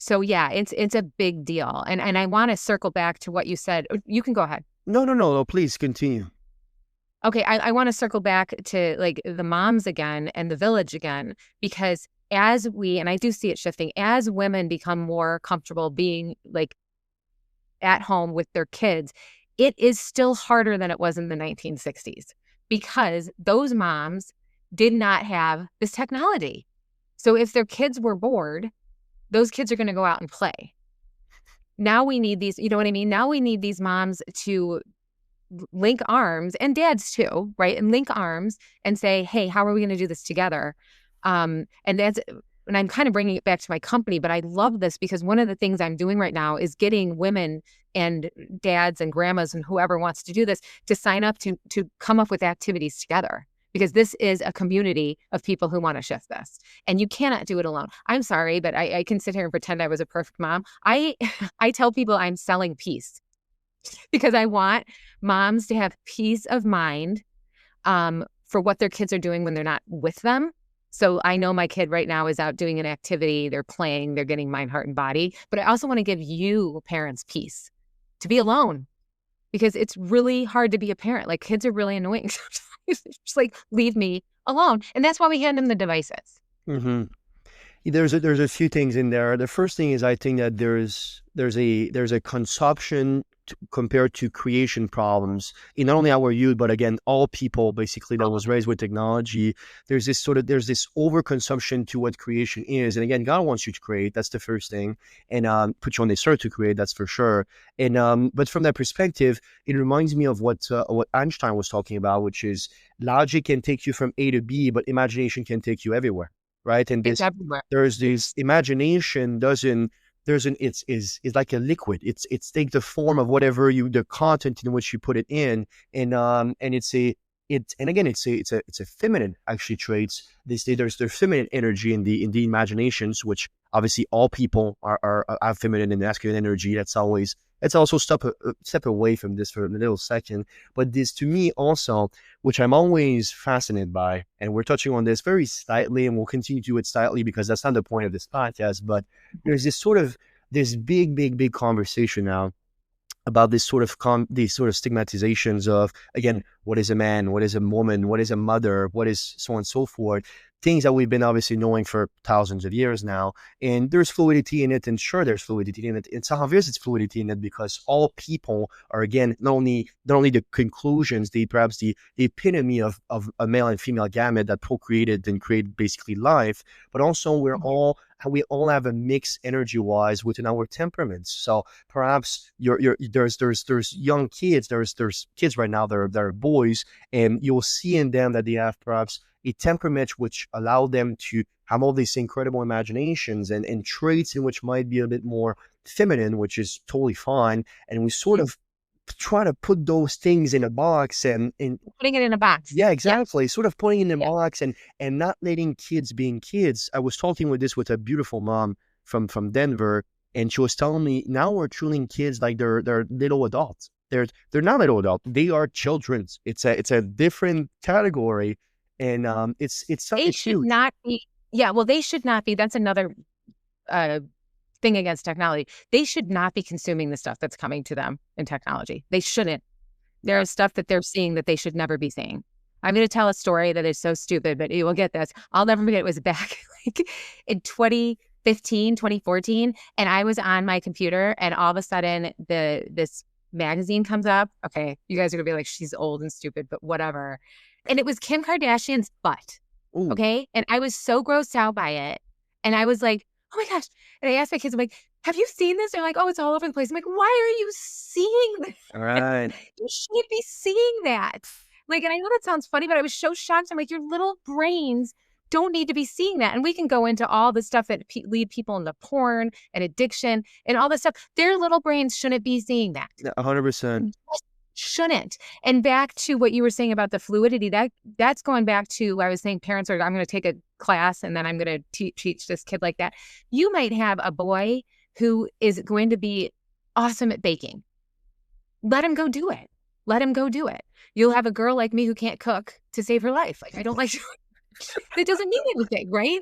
So yeah, it's a big deal. And I want to circle back to what you said. You can go ahead. No, please continue. Okay, I want to circle back to like the moms again and the village again, because as we, and I do see it shifting, as women become more comfortable being like at home with their kids, it is still harder than it was in the 1960s, because those moms did not have this technology. So if their kids were bored, those kids are going to go out and play. Now we need these, you know what I mean? Now we need these moms to link arms, and dads too, right? And link arms and say, hey, how are we going to do this together? And I'm kind of bringing it back to my company, but I love this because one of the things I'm doing right now is getting women and dads and grandmas and whoever wants to do this to sign up to come up with activities together. Because this is a community of people who want to shift this. And you cannot do it alone. I'm sorry, but I can sit here and pretend I was a perfect mom. I tell people I'm selling peace, because I want moms to have peace of mind for what their kids are doing when they're not with them. So I know my kid right now is out doing an activity. They're playing. They're getting mind, heart, and body. But I also want to give you parents peace to be alone, because it's really hard to be a parent. Like, kids are really annoying sometimes. Just like, leave me alone. And that's why we hand them the devices. There's a few things in there. The first thing is, I think that there's a consumption compared to creation problems in not only our youth, but again, all people basically that was raised with technology. There's this overconsumption to what creation is. And again, God wants you to create. That's the first thing. And put you on this earth to create. That's for sure. And but from that perspective, it reminds me of what Einstein was talking about, which is logic can take you from A to B, but imagination can take you everywhere. Right. And It's everywhere. there's this imagination it's like a liquid. It's take the form of whatever the content in which you put it in. And it's a feminine actually traits. They say there's feminine energy in the imaginations, which obviously all people are feminine and masculine energy. That's also step away from this for a little second. But this to me also, which I'm always fascinated by, and we're touching on this very slightly, and we'll continue to do it slightly because that's not the point of this podcast. But there's this big conversation now about these sort of stigmatizations of, again, what is a man, what is a woman, what is a mother, what is so on and so forth. Things that we've been obviously knowing for thousands of years now. And there's fluidity in it, and sure, there's fluidity in it. It's obvious it's fluidity in it because all people are, again, not only the conclusions, perhaps the epitome of a male and female gamete that procreated and created basically life, but also we all have a mix energy-wise within our temperaments. So perhaps there's young kids, there's kids right now, they're boys, and you'll see in them that they have perhaps a temperament which allow them to have all these incredible imaginations and traits in which might be a bit more feminine, which is totally fine. And we sort of try to put those things in a box and putting it in a box. Yeah, exactly. Sort of putting it in a box and not letting kids being kids. I was talking with a beautiful mom from Denver, and she was telling me now we're treating kids like they're little adults. They're not little adults. They are children. It's a different category. And they should not be. Yeah, well, they should not be. That's another thing against technology. They should not be consuming the stuff that's coming to them in technology. They shouldn't. There is stuff that they're seeing that they should never be seeing. I'm going to tell a story that is so stupid, but you will get this. I'll never forget. It was back like in 2015, 2014, and I was on my computer, and all of a sudden this magazine comes up. Okay, you guys are going to be like, she's old and stupid, but whatever. And it was Kim Kardashian's butt. Ooh. Okay. And I was so grossed out by it. And I was like, oh my gosh. And I asked my kids, I'm like, have you seen this? They're like, oh, it's all over the place. I'm like, why are you seeing that? All right. You shouldn't be seeing that. Like, and I know that sounds funny, but I was so shocked. I'm like, your little brains don't need to be seeing that. And we can go into all the stuff that lead people into porn and addiction and all this stuff. Their little brains shouldn't be seeing that. 100%. Shouldn't. And back to what you were saying about the fluidity, that's going back to, I was saying parents are, I'm going to take a class and then I'm going to teach this kid like that. You might have a boy who is going to be awesome at baking. Let him go do it. Let him go do it. You'll have a girl like me who can't cook to save her life. Like, I don't like, that doesn't mean anything, right?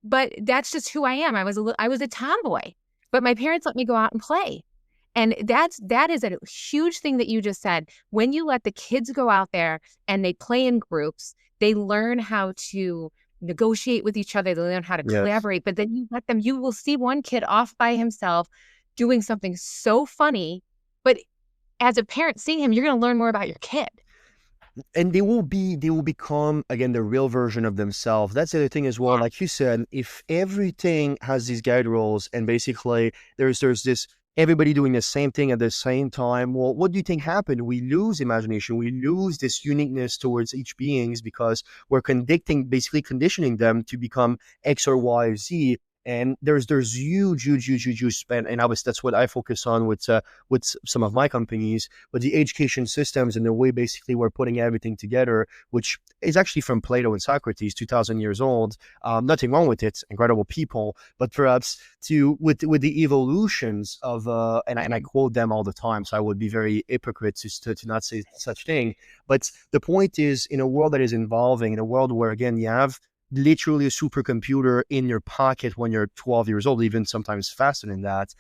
But that's just who I am. I was a tomboy, but my parents let me go out and play. And that is a huge thing that you just said. When you let the kids go out there and they play in groups, they learn how to negotiate with each other. They learn how to collaborate. But then you let them, you will see one kid off by himself doing something so funny. But as a parent seeing him, you're going to learn more about your kid. And they will become, again, the real version of themselves. That's the other thing as well. Like you said, if everything has these guide rules and basically there's this everybody doing the same thing at the same time, well, what do you think happened? We lose imagination. We lose this uniqueness towards each beings because we're basically conditioning them to become X or Y or Z. And there's huge spend, and obviously that's what I focus on with some of my companies, but the education systems and the way basically we're putting everything together, which is actually from Plato and Socrates, 2,000 years old. Nothing wrong with it, incredible people, but perhaps with the evolutions of and I quote them all the time, so I would be very hypocrite to not say such thing. But the point is, in a world that is evolving, in a world where again you have literally a supercomputer in your pocket when you're 12 years old, even sometimes faster than that.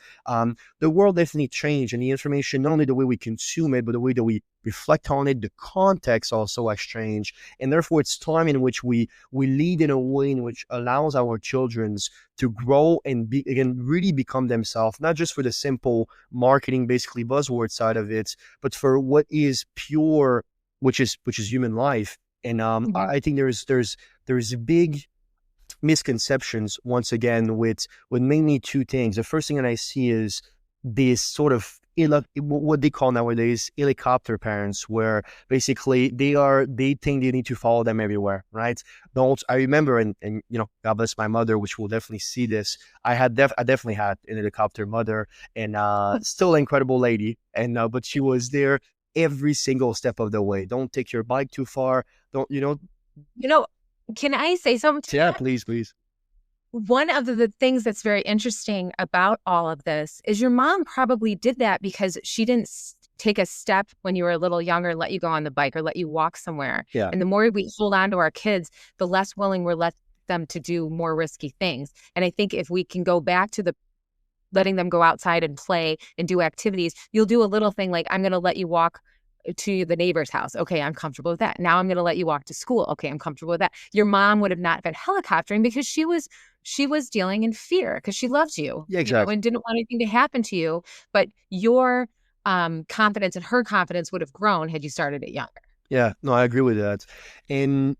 The world definitely changed, and the information, not only the way we consume it, but the way that we reflect on it, the context also has changed. And therefore, it's time in which we lead in a way in which allows our children to grow and again, really become themselves, not just for the simple marketing, basically buzzword side of it, but for what is pure, which is human life. And Mhm. I think there's big misconceptions once again with mainly two things. The first thing that I see is this sort of what they call nowadays helicopter parents, where basically they think they need to follow them everywhere, right? Don't I remember, and God bless my mother, which will definitely see this. I definitely had an helicopter mother, and still an incredible lady, and but she was there every single step of the way. Don't take your bike too far. Don't You know, can I say something to Yeah, that? please, please. One of the things that's very interesting about all of this is your mom probably did that because she didn't take a step when you were a little younger, let you go on the bike or let you walk somewhere. Yeah. And the more we hold on to our kids, the less willing we're let them to do more risky things. And I think if we can go back to the letting them go outside and play and do activities, you'll do a little thing like, I'm going to let you walk to the neighbor's house. Okay, I'm comfortable with that. Now I'm going to let you walk to school. Okay, I'm comfortable with that. Your mom would have not been helicoptering because she was dealing in fear because she loves you, Yeah, and exactly. didn't want anything to happen to you. But your confidence and her confidence would have grown had you started it younger. Yeah, no, I agree with that. And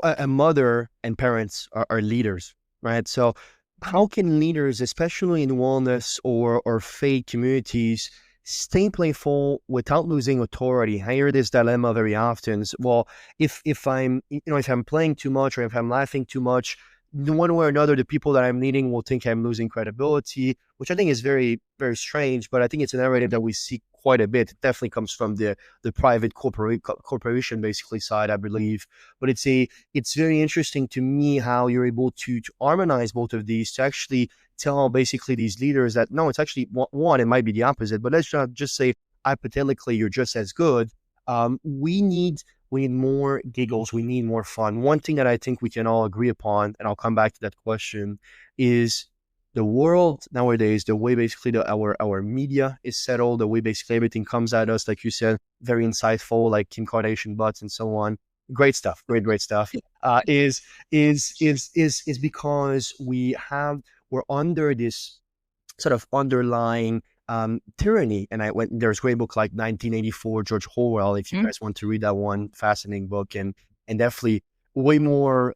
a mother and parents are leaders, right? So how Mhm. can leaders, especially in wellness or faith communities, stay playful without losing authority? I hear this dilemma very often. Well, if I'm if I'm playing too much or if I'm laughing too much, one way or another, the people that I'm leading will think I'm losing credibility, which I think is very, very strange. But I think it's a narrative that we see quite a bit. It definitely comes from the private corporation basically side, I believe. But it's very interesting to me how you're able to harmonize both of these to actually tell basically these leaders that no, it's actually one, it might be the opposite, but let's not just say hypothetically you're just as good. We need more giggles. We need more fun. One thing that I think we can all agree upon, and I'll come back to that question, is the world nowadays, the way basically our media is settled, the way basically everything comes at us, like you said, very insightful, like Kim Kardashian butts and so on. Great stuff, great stuff. Is because we're under this sort of underlying tyranny. And I went there's a great book like 1984, George Orwell. If you Mhm. guys want to read that one, fascinating book, and definitely way more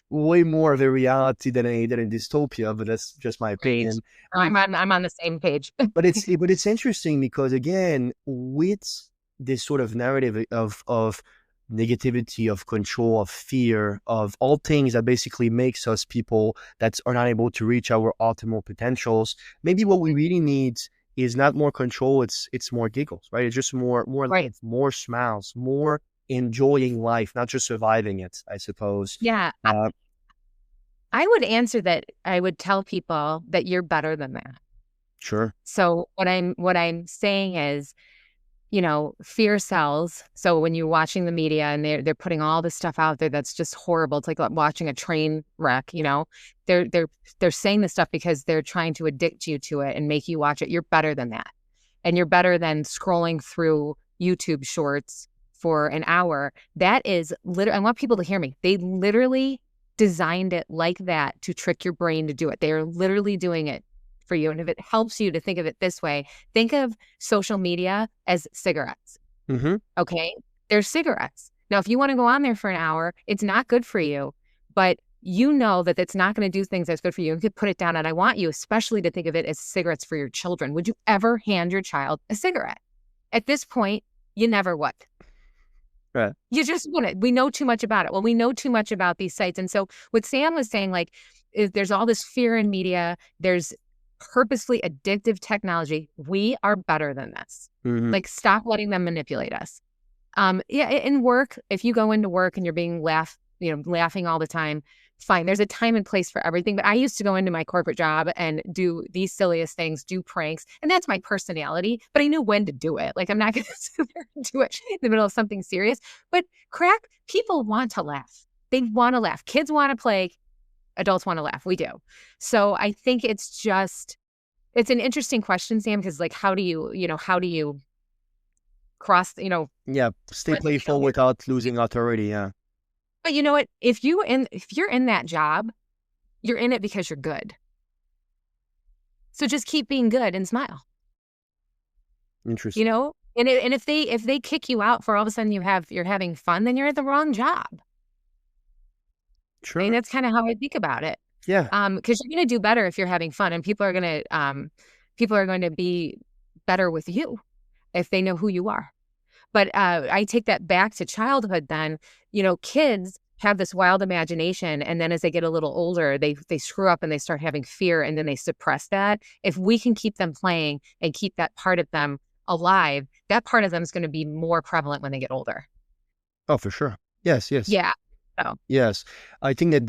way more of a reality than a dystopia. But that's just my Great. opinion. I'm on the same page. But it's interesting because again, with this sort of narrative of negativity, of control, of fear, of all things that basically makes us people that are not able to reach our optimal potentials, maybe what we really need is not more control, it's more giggles, right? It's just more Right. life, more smiles, more enjoying life, not just surviving it, I suppose. Yeah. Uh, I would answer that. I would tell people that you're better than that. sure. So what I'm saying is, fear sells. So when you're watching the media and they're putting all this stuff out there that's just horrible, it's like watching a train wreck. They're saying this stuff because they're trying to addict you to it and make you watch it. You're better than that, and you're better than scrolling through YouTube shorts for an hour. That is literally. I want people to hear me. They literally designed it like that to trick your brain to do it. They are literally doing it for you. And if it helps you to think of it this way, think of social media as cigarettes. Hmm. Okay. They're cigarettes. Now, if you want to go on there for an hour, it's not good for you, but you know that it's not going to do things that's good for you. You could put it down. And I want you especially to think of it as cigarettes for your children. Would you ever hand your child a cigarette? At this point, you never would. Right. You just wouldn't. We know too much about it. Well, we know too much about these sites. And so what Sam was saying, like, is there's all this fear in media. There's purposefully addictive technology. We are better than this. Hmm. Like, stop letting them manipulate us. Yeah, in work, if you go into work and you're being laughing all the time, fine. There's a time and place for everything. But I used to go into my corporate job and do these silliest things, do pranks, and that's my personality. But I knew when to do it. Like, I'm not going to sit there and do it in the middle of something serious. But people want to laugh. They want to laugh. Kids want to play. Adults want to laugh. We do. So I think it's an interesting question, Sam, because like, how do you cross, Yeah, stay playful without losing authority. Yeah. But you know what? If you're in that job, you're in it because you're good. So just keep being good and smile. Interesting. And if they kick you out for all of a sudden you're having fun, then you're at the wrong job. Sure. And that's kind of how I think about it. Yeah. Because you're going to do better if you're having fun, and people are going to be better with you if they know who you are. But I take that back to childhood then. Kids have this wild imagination, and then as they get a little older, they screw up and they start having fear, and then they suppress that. If we can keep them playing and keep that part of them alive, that part of them is going to be more prevalent when they get older. Oh, for sure. Yes. Yeah. So. Yes. I think that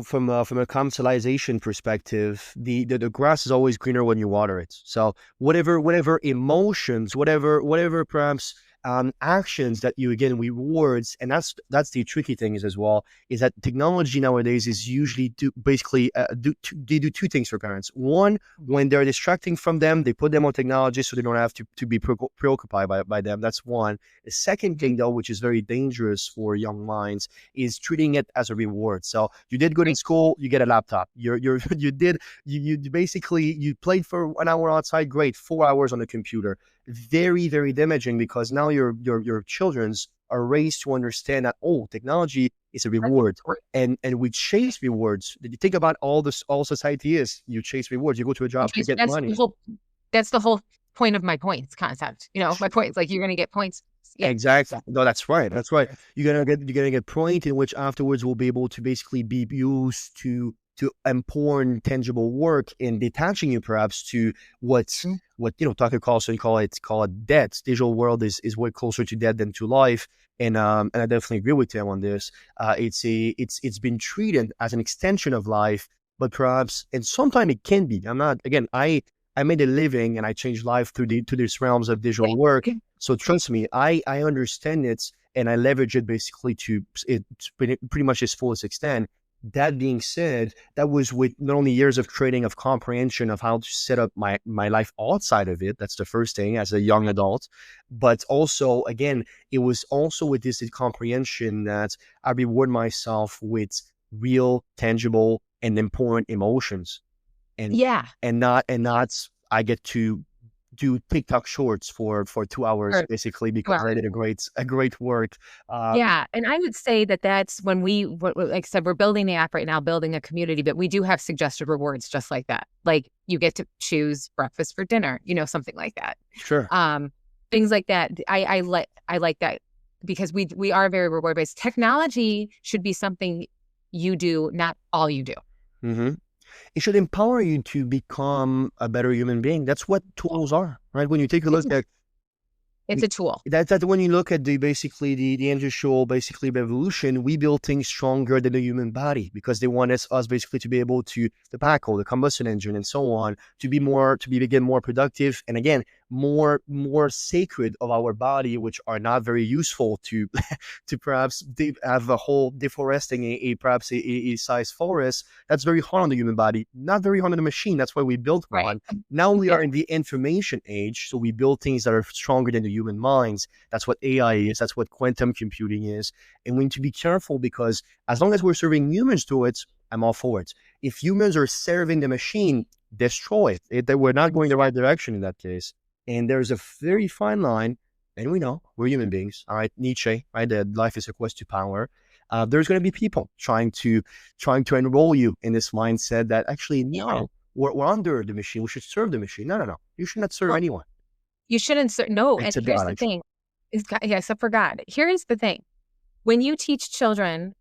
from a commercialization perspective, the grass is always greener when you water it. So whatever emotions, whatever perhaps actions that you rewards, and that's the tricky thing is as well, is that technology nowadays is usually they do two things for parents. One, when they're distracting from them, they put them on technology so they don't have to be preoccupied by them. That's one. The second thing though, which is very dangerous for young minds, is treating it as a reward. So you did good in school, you get a laptop. You played for an hour outside, great, 4 hours on the computer. Very, very damaging, because now your children's are raised to understand that technology is a reward, and we chase rewards. Did you think about all society is? You chase rewards. You go to a job to get money. That's the whole point of my points concept. My point is like you're going to get points. Yeah. Exactly. No, that's right. You're gonna get point in which afterwards we'll be able to basically be used to important tangible work in detaching you perhaps to what Tucker calls, so you call it death. Digital world is way closer to death than to life, and I definitely agree with him on this. It's been treated as an extension of life, but perhaps, and sometimes it can be. I made a living and I changed life to these realms of digital work. So trust me, I understand it, and I leverage it basically to pretty much its fullest extent. That being said, that was with not only years of training, of comprehension of how to set up my life outside of it. That's the first thing as a young adult. But also, again, it was also with this comprehension that I reward myself with real, tangible, and important emotions. And not I get to do TikTok shorts for 2 hours basically because I did a great work. And I would say that's when like I said, we're building the app right now, building a community, but we do have suggested rewards just like that. Like you get to choose breakfast for dinner, something like that. Sure. Things like that. I like that because we are very reward based. Technology should be something you do, not all you do. Mm-hmm. It should empower you to become a better human being. That's what tools are, right? When you take a look at it's a tool. That when you look at the industrial revolution, we build things stronger than the human body because they want us basically to be able to the backhoe, the combustion engine, and so on, to be more productive, and again more sacred of our body, which are not very useful to perhaps have a whole deforesting a size forest. That's very hard on the human body, not very hard on the machine. That's why we built one. Right. Now we are in the information age, so we build things that are stronger than the human minds. That's what AI is. That's what quantum computing is. And we need to be careful because as long as we're serving humans to it, I'm all for it. If humans are serving the machine, destroy it. We're not going the right direction in that case. And there's a very fine line, and we know we're human beings. All right, Nietzsche, right? That life is a quest to power. There's going to be people trying to enroll you in this mindset that actually no, we're under the machine. We should serve the machine. No. You should not serve anyone. You shouldn't serve. No, and here's the thing. Except for God. Here's the thing. When you teach children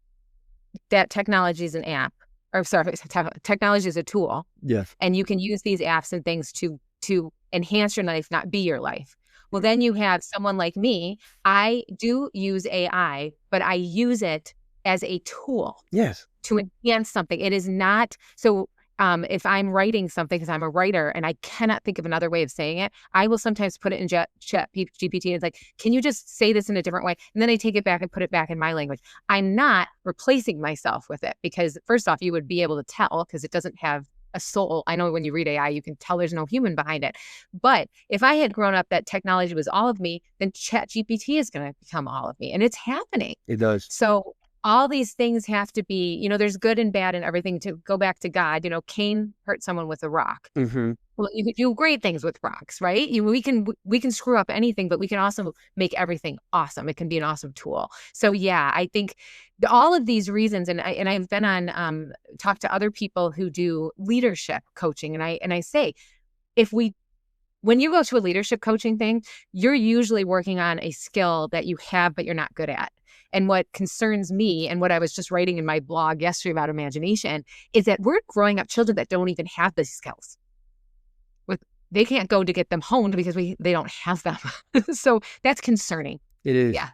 that technology is an app, or sorry, technology is a tool. Yes. And you can use these apps and things to enhance your life, not be your life. Well, then you have someone like me. I do use AI, but I use it as a tool. Yes. To enhance something. It is not so. if I'm writing something, because I'm a writer and I cannot think of another way of saying it, I will sometimes put it in chat GPT and it's like, can you just say this in a different way? And then I take it back and put it back in my language. I'm not replacing myself with it because first off, you would be able to tell because it doesn't have a soul. I know when you read AI, you can tell there's no human behind it. But if I had grown up that technology was all of me, then chat GPT is going to become all of me. And it's happening. It does. So all these things have to be, there's good and bad and everything. To go back to God, Cain hurt someone with a rock. Mm-hmm. Well, you could do great things with rocks, right? We can screw up anything, but we can also make everything awesome. It can be an awesome tool. So yeah, I think all of these reasons, and I've been on talked to other people who do leadership coaching, and I say, when you go to a leadership coaching thing, you're usually working on a skill that you have but you're not good at. And what concerns me, and what I was just writing in my blog yesterday about imagination, is that we're growing up children that don't even have these skills. They can't go to get them honed because they don't have them. So that's concerning. It is. Yeah.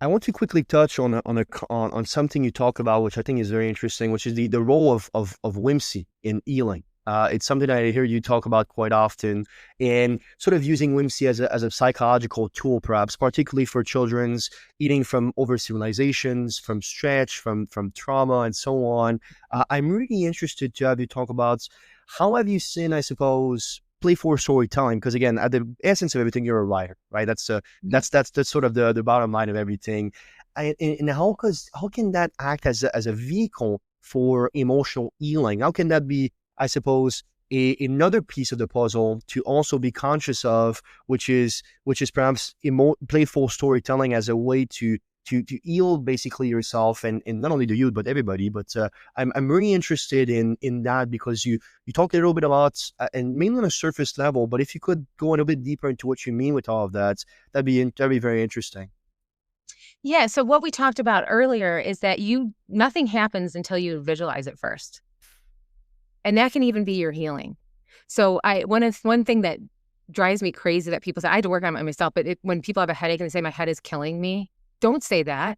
I want to quickly touch on something you talk about, which I think is very interesting, which is the role of whimsy in healing. It's something that I hear you talk about quite often, and sort of using whimsy as a psychological tool, perhaps, particularly for children's eating from over civilizations, from stretch, from trauma, and so on. I'm really interested to have you talk about how have you seen, I suppose, playful storytelling, because again, at the essence of everything, you're a writer, right? That's sort of the bottom line of everything. And how can that act as a vehicle for emotional healing? How can that be, I suppose, another piece of the puzzle to also be conscious of, which is perhaps playful storytelling as a way to heal basically yourself and not only the youth but everybody. But I'm really interested in that, because you talked a little bit about and mainly on a surface level, but if you could go a little bit deeper into what you mean with all of that, that'd be very interesting. Yeah. So what we talked about earlier is that nothing happens until you visualize it first. And that can even be your healing. So one thing that drives me crazy that people say, I had to work on it myself, but when people have a headache and they say my head is killing me, don't say that.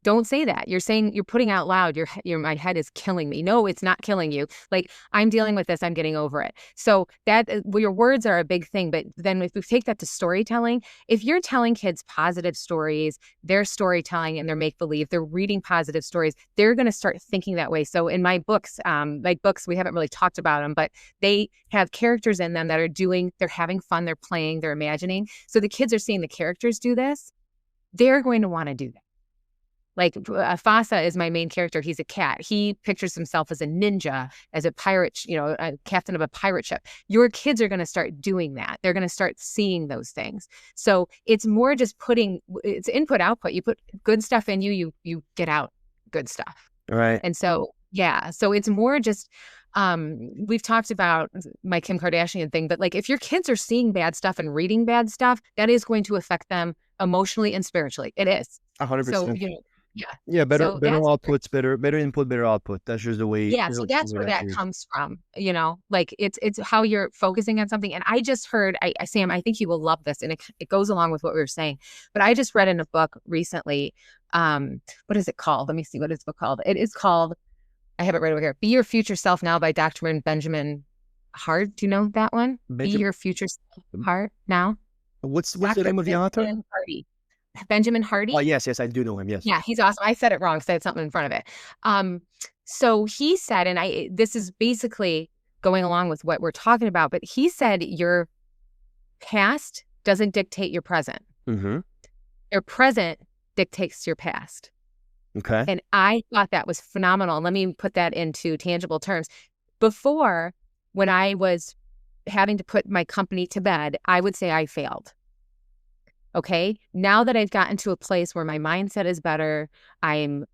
Don't say that. You're putting out loud, my head is killing me. No, it's not killing you. Like, I'm dealing with this, I'm getting over it. So your words are a big thing. But then if we take that to storytelling, if you're telling kids positive stories, they're storytelling and they're make-believe, they're reading positive stories, they're going to start thinking that way. So in my books, we haven't really talked about them, but they have characters in them that they're having fun, they're playing, they're imagining. So the kids are seeing the characters do this. They're going to want to do that. Like Fassa is my main character. He's a cat. He pictures himself as a ninja, as a pirate, a captain of a pirate ship. Your kids are going to start doing that. They're going to start seeing those things. So it's more just it's input, output. You put good stuff in you get out good stuff. All right. And so, yeah. So it's more just, we've talked about my Kim Kardashian thing, but like if your kids are seeing bad stuff and reading bad stuff, that is going to affect them emotionally and spiritually. It is. 100%. So, yeah. Yeah, better outputs, better input, better output. That's just the way. Yeah, so that's where that comes from, like it's how you're focusing on something. And I just heard, Sam, I think you will love this, and it goes along with what we were saying. But I just read in a book recently, what is it called? Let me see, what is the book called? It is called, I have it right over here, Be Your Future Self Now by Dr. Benjamin Hart. Do you know that one? Be Your Future Self Hart Now. What's the name of the author? Benjamin Hardy. Oh, yes, I do know him. Yes. Yeah, he's awesome. I said it wrong because I had something in front of it. So he said, and this is basically going along with what we're talking about, but he said your past doesn't dictate your present. Mm-hmm. Your present dictates your past. Okay. And I thought that was phenomenal. Let me put that into tangible terms. Before, when I was having to put my company to bed, I would say I failed. Okay. Now that I've gotten to a place where my mindset is better, I'm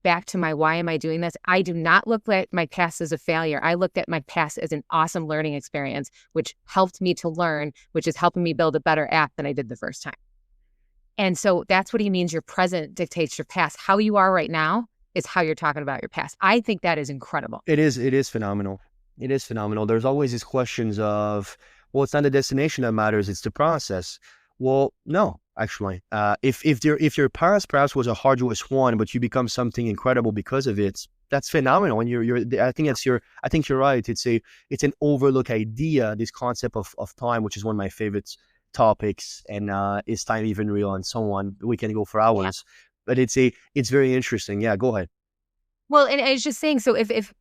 back to my why am I doing this? I do not look at my past as a failure. I looked at my past as an awesome learning experience, which helped me to learn, which is helping me build a better app than I did the first time. And so that's what he means. Your present dictates your past. How you are right now is how you're talking about your past. I think that is incredible. It is phenomenal. It is phenomenal. There's always these questions of, well, it's not the destination that matters, it's the process. Well, no, actually, if your past perhaps was a arduous one, but you become something incredible because of it, that's phenomenal. And I think I think you're right. It's an overlooked idea, this concept of time, which is one of my favorite topics. And is time even real? And so on. We can go for Yeah. hours, but it's very interesting. Yeah, go ahead. Well, and I was just saying, so if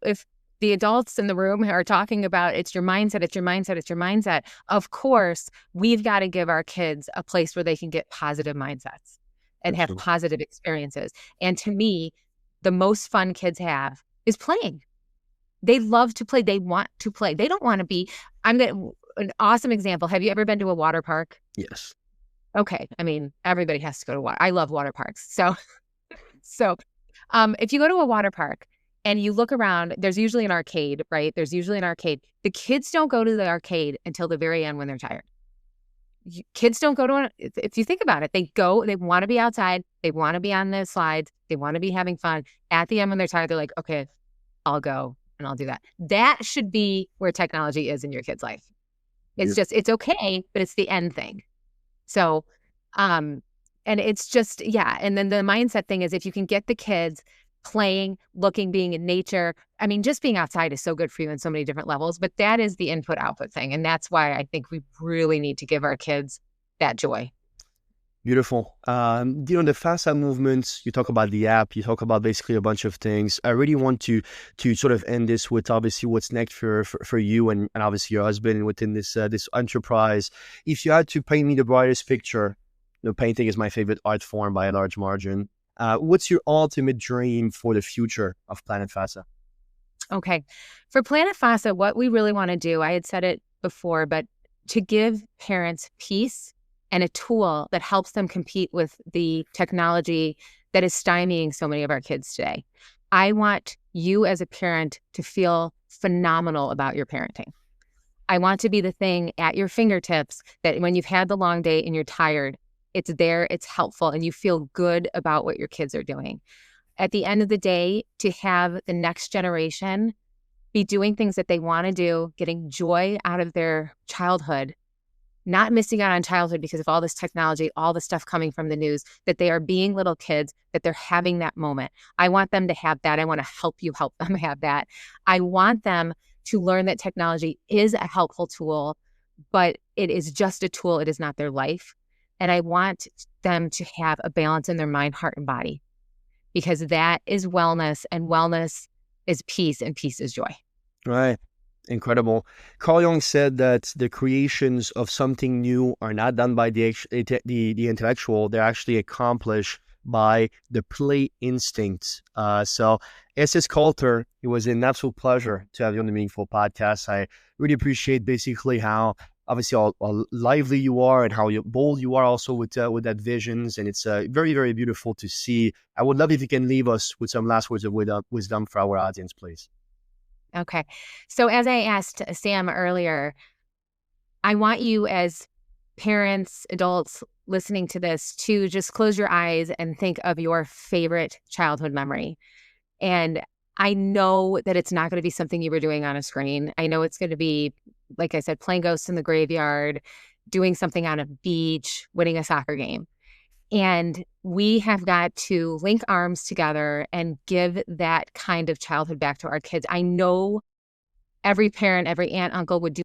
the adults in the room are talking about it's your mindset, it's your mindset, it's your mindset, of course, we've got to give our kids a place where they can get positive mindsets and have Absolutely. positive experiences. And to me, the most fun kids have is playing. They love to play. They want to play. They don't want to be. An awesome example. Have you ever been to a water park? Yes. Okay. I mean, everybody has to go to water. I love water parks. So if you go to a water park and you look around, there's usually an arcade, right? There's usually an arcade. The kids don't go to the arcade until the very end when they're tired. Kids don't go to if you think about it, they want to be outside. They want to be on the slides. They want to be having fun. At the end when they're tired, they're like, okay, I'll go and I'll do that. That should be where technology is in your kid's life. It's Beautiful. just, it's okay, but it's the end thing. So, and it's just, yeah. And then the mindset thing is if you can get the kids playing, looking, being in nature, I mean, just being outside is so good for you in so many different levels, but that is the input output thing. And that's why I think we really need to give our kids that joy. Beautiful. The FASA movement, you talk about the app, you talk about basically a bunch of things. I really want to sort of end this with obviously what's next for you and obviously your husband within this enterprise. If you had to paint me the brightest picture, painting is my favorite art form by a large margin. What's your ultimate dream for the future of Planet FASA? Okay. For Planet Fassa, what we really want to do, I had said it before, but to give parents peace and a tool that helps them compete with the technology that is stymieing so many of our kids today. I want you as a parent to feel phenomenal about your parenting. I want to be the thing at your fingertips that when you've had the long day and you're tired, it's there, it's helpful, and you feel good about what your kids are doing. At the end of the day, to have the next generation be doing things that they want to do, getting joy out of their childhood, not missing out on childhood because of all this technology, all the stuff coming from the news, that they are being little kids, that they're having that moment. I want them to have that. I want to help them have that. I want them to learn that technology is a helpful tool, but it is just a tool. It is not their life. And I want them to have a balance in their mind, heart, and body, because that is wellness, and wellness is peace, and peace is joy. Right. Incredible. Carl Jung said that the creations of something new are not done by the intellectual; they're actually accomplished by the play instinct. So, SS Coulter, it was an absolute pleasure to have you on the Meaningful Podcast. I really appreciate basically how obviously how lively you are and how bold you are also with that visions, and it's very, very beautiful to see. I would love if you can leave us with some last words of wisdom for our audience, please. Okay. So as I asked Sam earlier, I want you as parents, adults listening to this to just close your eyes and think of your favorite childhood memory. And I know that it's not going to be something you were doing on a screen. I know it's going to be, like I said, playing ghosts in the graveyard, doing something on a beach, winning a soccer game. And we have got to link arms together and give that kind of childhood back to our kids. I know every parent, every aunt, uncle would do